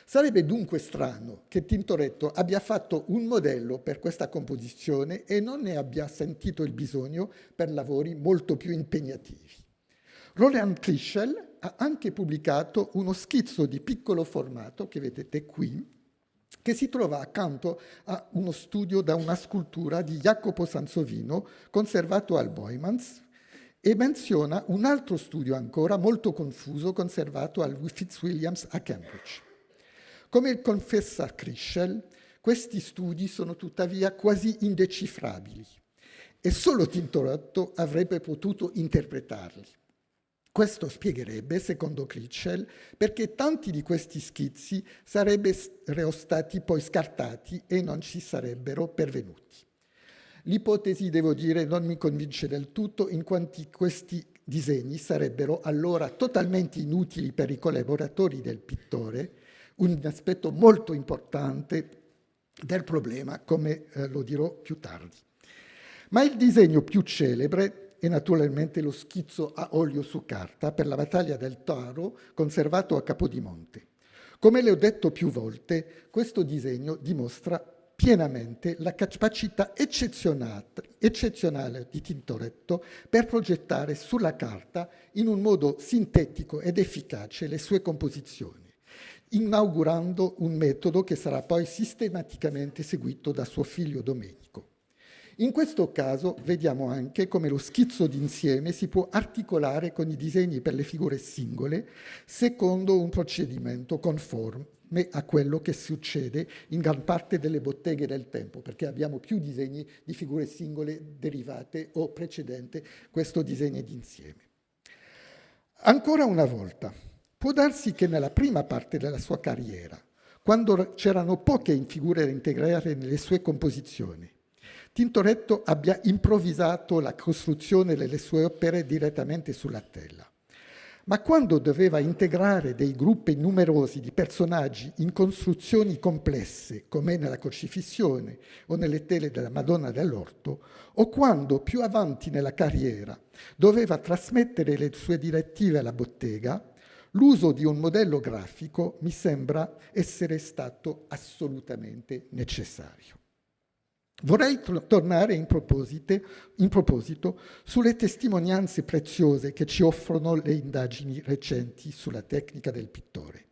Sarebbe dunque strano che Tintoretto abbia fatto un modello per questa composizione e non ne abbia sentito il bisogno per lavori molto più impegnativi. Roland Krischel ha anche pubblicato uno schizzo di piccolo formato, che vedete qui, che si trova accanto a uno studio da una scultura di Jacopo Sansovino conservato al Boijmans e menziona un altro studio ancora molto confuso conservato al Fitzwilliams a Cambridge. Come confessa Krischel, questi studi sono tuttavia quasi indecifrabili e solo Tintoretto avrebbe potuto interpretarli. Questo spiegherebbe, secondo Krischel, perché tanti di questi schizzi sarebbero stati poi scartati e non ci sarebbero pervenuti. L'ipotesi, devo dire, non mi convince del tutto, in quanto questi disegni sarebbero allora totalmente inutili per i collaboratori del pittore, un aspetto molto importante del problema, come lo dirò più tardi. Ma il disegno più celebre è naturalmente lo schizzo a olio su carta per la battaglia del Taro, conservato a Capodimonte. Come le ho detto più volte, questo disegno dimostra pienamente la capacità eccezionale di Tintoretto per progettare sulla carta in un modo sintetico ed efficace le sue composizioni, inaugurando un metodo che sarà poi sistematicamente seguito da suo figlio Domenico. In questo caso vediamo anche come lo schizzo d'insieme si può articolare con i disegni per le figure singole secondo un procedimento conforme a quello che succede in gran parte delle botteghe del tempo, perché abbiamo più disegni di figure singole derivate o precedente questo disegno d'insieme. Ancora una volta, può darsi che nella prima parte della sua carriera, quando c'erano poche figure da integrare nelle sue composizioni, Tintoretto abbia improvvisato la costruzione delle sue opere direttamente sulla tela. Ma quando doveva integrare dei gruppi numerosi di personaggi in costruzioni complesse, come nella crocifissione o nelle tele della Madonna dell'Orto, o quando più avanti nella carriera doveva trasmettere le sue direttive alla bottega, l'uso di un modello grafico mi sembra essere stato assolutamente necessario. Vorrei tornare in proposito sulle testimonianze preziose che ci offrono le indagini recenti sulla tecnica del pittore.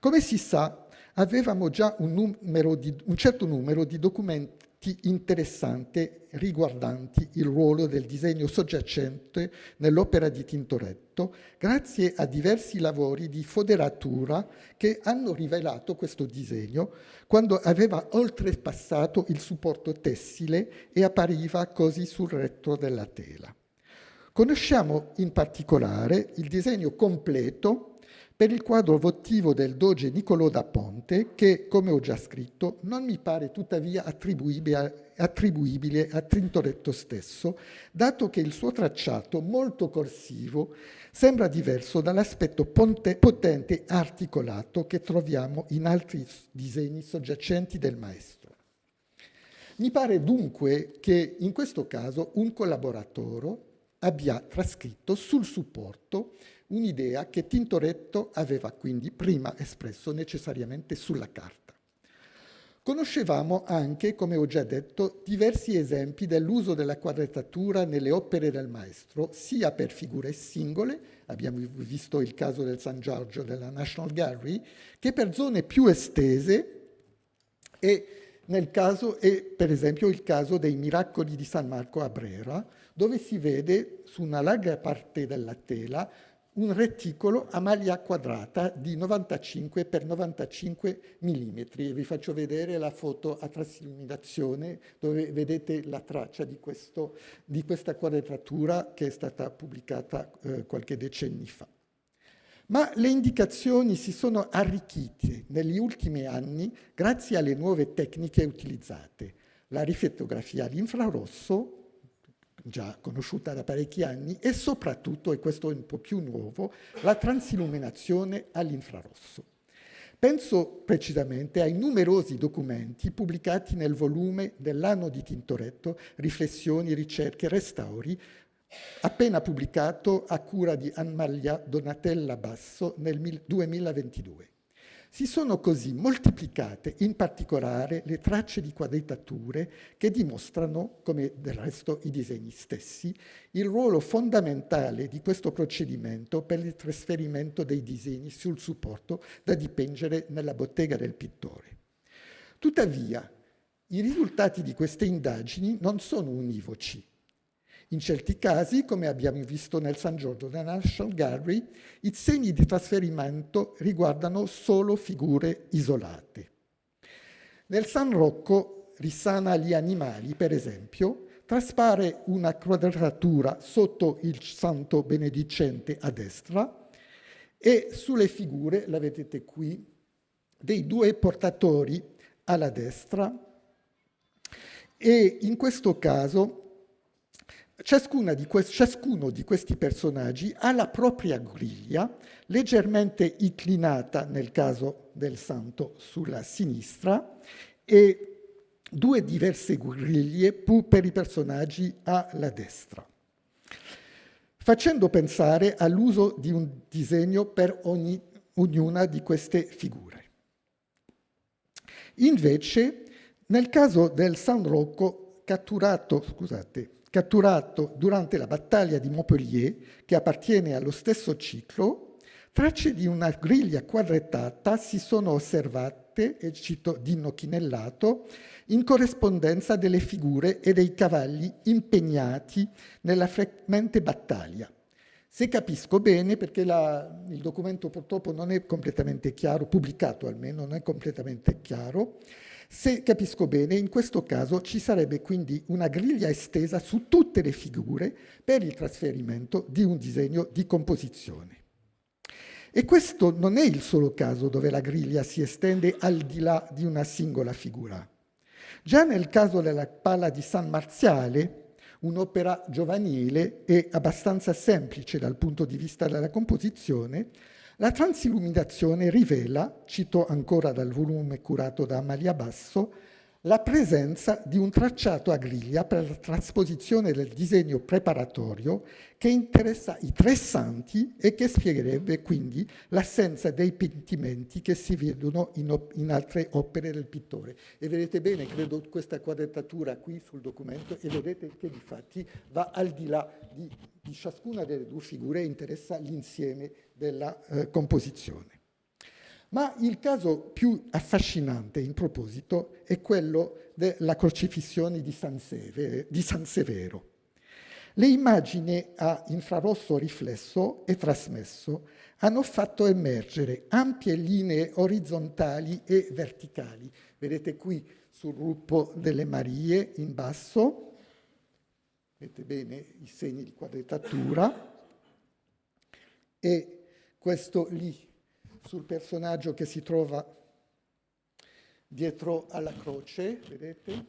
Come si sa, avevamo già un certo numero di documenti interessanti riguardanti il ruolo del disegno soggiacente nell'opera di Tintoretto, grazie a diversi lavori di foderatura che hanno rivelato questo disegno quando aveva oltrepassato il supporto tessile e appariva così sul retro della tela. Conosciamo in particolare il disegno completo per il quadro votivo del doge Niccolò da Ponte, che, come ho già scritto, non mi pare tuttavia attribuibile a Tintoretto stesso, dato che il suo tracciato molto corsivo sembra diverso dall'aspetto potente e articolato che troviamo in altri disegni soggiacenti del maestro. Mi pare dunque che in questo caso un collaboratore abbia trascritto sul supporto un'idea che Tintoretto aveva quindi prima espresso necessariamente sulla carta. Conoscevamo anche, come ho già detto, diversi esempi dell'uso della quadrettatura nelle opere del maestro, sia per figure singole, abbiamo visto il caso del San Giorgio della National Gallery, che per zone più estese, E nel caso è per esempio il caso dei Miracoli di San Marco a Brera, dove si vede su una larga parte della tela un reticolo a maglia quadrata di 95 per 95 mm. Vi faccio vedere la foto a trasilluminazione dove vedete la traccia di questa quadratura che è stata pubblicata qualche decenni fa. Ma le indicazioni si sono arricchite negli ultimi anni grazie alle nuove tecniche utilizzate. La riflettografia all'infrarosso, già conosciuta da parecchi anni, e soprattutto, e questo è un po' più nuovo, la transilluminazione all'infrarosso. Penso precisamente ai numerosi documenti pubblicati nel volume dell'anno di Tintoretto, Riflessioni, ricerche, restauri, appena pubblicato a cura di Anmalia Donatella Basso nel 2022. Si sono così moltiplicate in particolare le tracce di quadrature che dimostrano, come del resto i disegni stessi, il ruolo fondamentale di questo procedimento per il trasferimento dei disegni sul supporto da dipingere nella bottega del pittore. Tuttavia, i risultati di queste indagini non sono univoci. In certi casi, come abbiamo visto nel San Giorgio della National Gallery, i segni di trasferimento riguardano solo figure isolate. Nel San Rocco risana gli animali, per esempio, traspare una quadratura sotto il Santo Benedicente a destra e sulle figure, la vedete qui, dei due portatori alla destra, e in questo caso ciascuno di questi personaggi ha la propria griglia, leggermente inclinata nel caso del santo sulla sinistra, e due diverse griglie per i personaggi alla destra, facendo pensare all'uso di un disegno per ognuna di queste figure. Invece, nel caso del San Rocco, catturato durante la battaglia di Montpellier, che appartiene allo stesso ciclo, tracce di una griglia quadrettata si sono osservate, e cito Dino Chinellato, in corrispondenza delle figure e dei cavalli impegnati nella fremente battaglia. Se capisco bene, perché il documento purtroppo non è completamente chiaro, pubblicato almeno, non è completamente chiaro, se capisco bene, in questo caso ci sarebbe quindi una griglia estesa su tutte le figure per il trasferimento di un disegno di composizione. E questo non è il solo caso dove la griglia si estende al di là di una singola figura. Già nel caso della Pala di San Marziale, un'opera giovanile e abbastanza semplice dal punto di vista della composizione, la transilluminazione rivela, cito ancora dal volume curato da Amalia Basso, la presenza di un tracciato a griglia per la trasposizione del disegno preparatorio che interessa i tre santi e che spiegherebbe quindi l'assenza dei pentimenti che si vedono in altre opere del pittore. E vedete bene, credo, questa quadratura qui sul documento, e vedete che difatti va al di là di ciascuna delle due figure e interessa l'insieme della composizione. Ma il caso più affascinante in proposito è quello della crocifissione di San Severo. Le immagini a infrarosso riflesso e trasmesso hanno fatto emergere ampie linee orizzontali e verticali. Vedete qui sul gruppo delle Marie in basso, vedete bene i segni di quadratura, e questo lì sul personaggio che si trova dietro alla croce, vedete?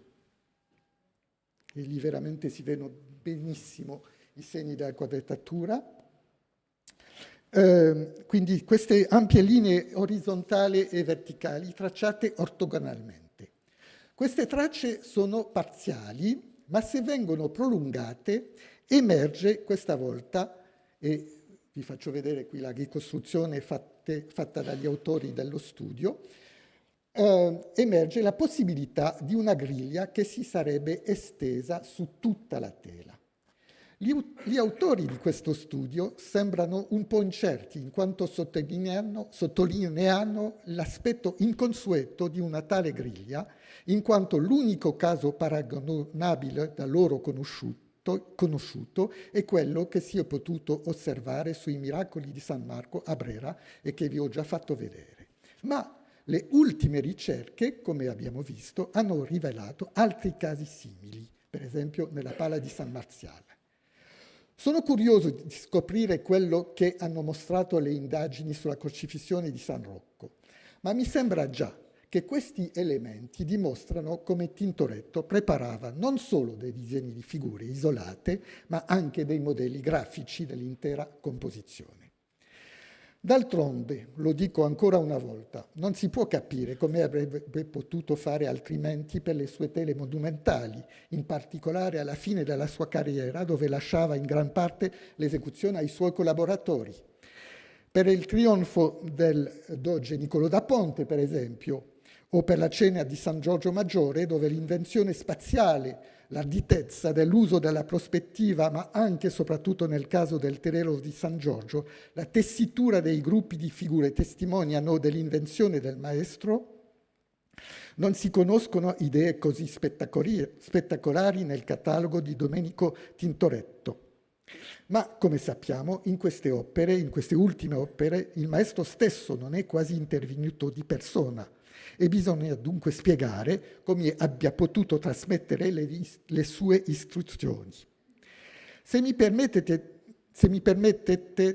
E lì veramente si vedono benissimo i segni della quadratura. Quindi queste ampie linee orizzontali e verticali tracciate ortogonalmente. Queste tracce sono parziali, ma se vengono prolungate emerge questa volta, e vi faccio vedere qui la ricostruzione fatta dagli autori dello studio, emerge la possibilità di una griglia che si sarebbe estesa su tutta la tela. Gli autori di questo studio sembrano un po' incerti, in quanto sottolineano l'aspetto inconsueto di una tale griglia, in quanto l'unico caso paragonabile da loro conosciuto è quello che si è potuto osservare sui miracoli di San Marco a Brera e che vi ho già fatto vedere. Ma le ultime ricerche, come abbiamo visto, hanno rivelato altri casi simili, per esempio nella Pala di San Marziale. Sono curioso di scoprire quello che hanno mostrato le indagini sulla crocifissione di San Rocco, ma mi sembra già che questi elementi dimostrano come Tintoretto preparava non solo dei disegni di figure isolate, ma anche dei modelli grafici dell'intera composizione. D'altronde, lo dico ancora una volta, non si può capire come avrebbe potuto fare altrimenti per le sue tele monumentali, in particolare alla fine della sua carriera, dove lasciava in gran parte l'esecuzione ai suoi collaboratori. Per il trionfo del doge Niccolò da Ponte, per esempio, o per la cena di San Giorgio Maggiore, dove l'invenzione spaziale, l'arditezza dell'uso della prospettiva, ma anche e soprattutto nel caso del Terrero di San Giorgio, la tessitura dei gruppi di figure testimoniano dell'invenzione del maestro. Non si conoscono idee così spettacolari nel catalogo di Domenico Tintoretto. Ma, come sappiamo, in queste ultime opere, il maestro stesso non è quasi intervenuto di persona, e bisogna dunque spiegare come abbia potuto trasmettere le sue istruzioni. Se mi permettete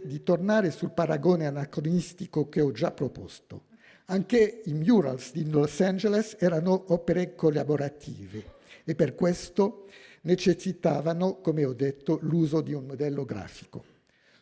di tornare sul paragone anacronistico che ho già proposto, anche i murals di Los Angeles erano opere collaborative e per questo necessitavano, come ho detto, l'uso di un modello grafico.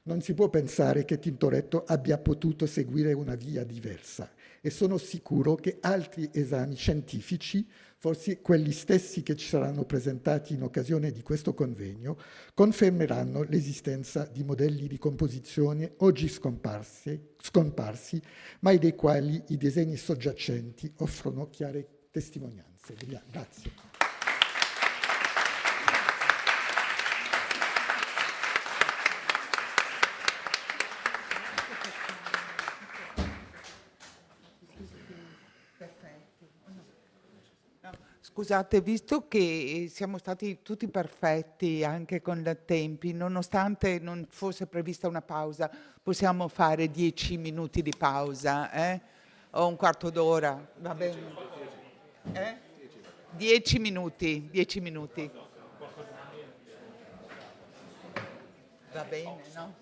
Non si può pensare che Tintoretto abbia potuto seguire una via diversa e sono sicuro che altri esami scientifici, forse quelli stessi che ci saranno presentati in occasione di questo convegno, confermeranno l'esistenza di modelli di composizione oggi scomparsi, ma dei quali i disegni soggiacenti offrono chiare testimonianze. Grazie. Scusate, visto che siamo stati tutti perfetti anche con i tempi, nonostante non fosse prevista una pausa, possiamo fare 10 minuti di pausa, o un quarto d'ora, va bene? 10 minuti, 10 minuti. Va bene, no?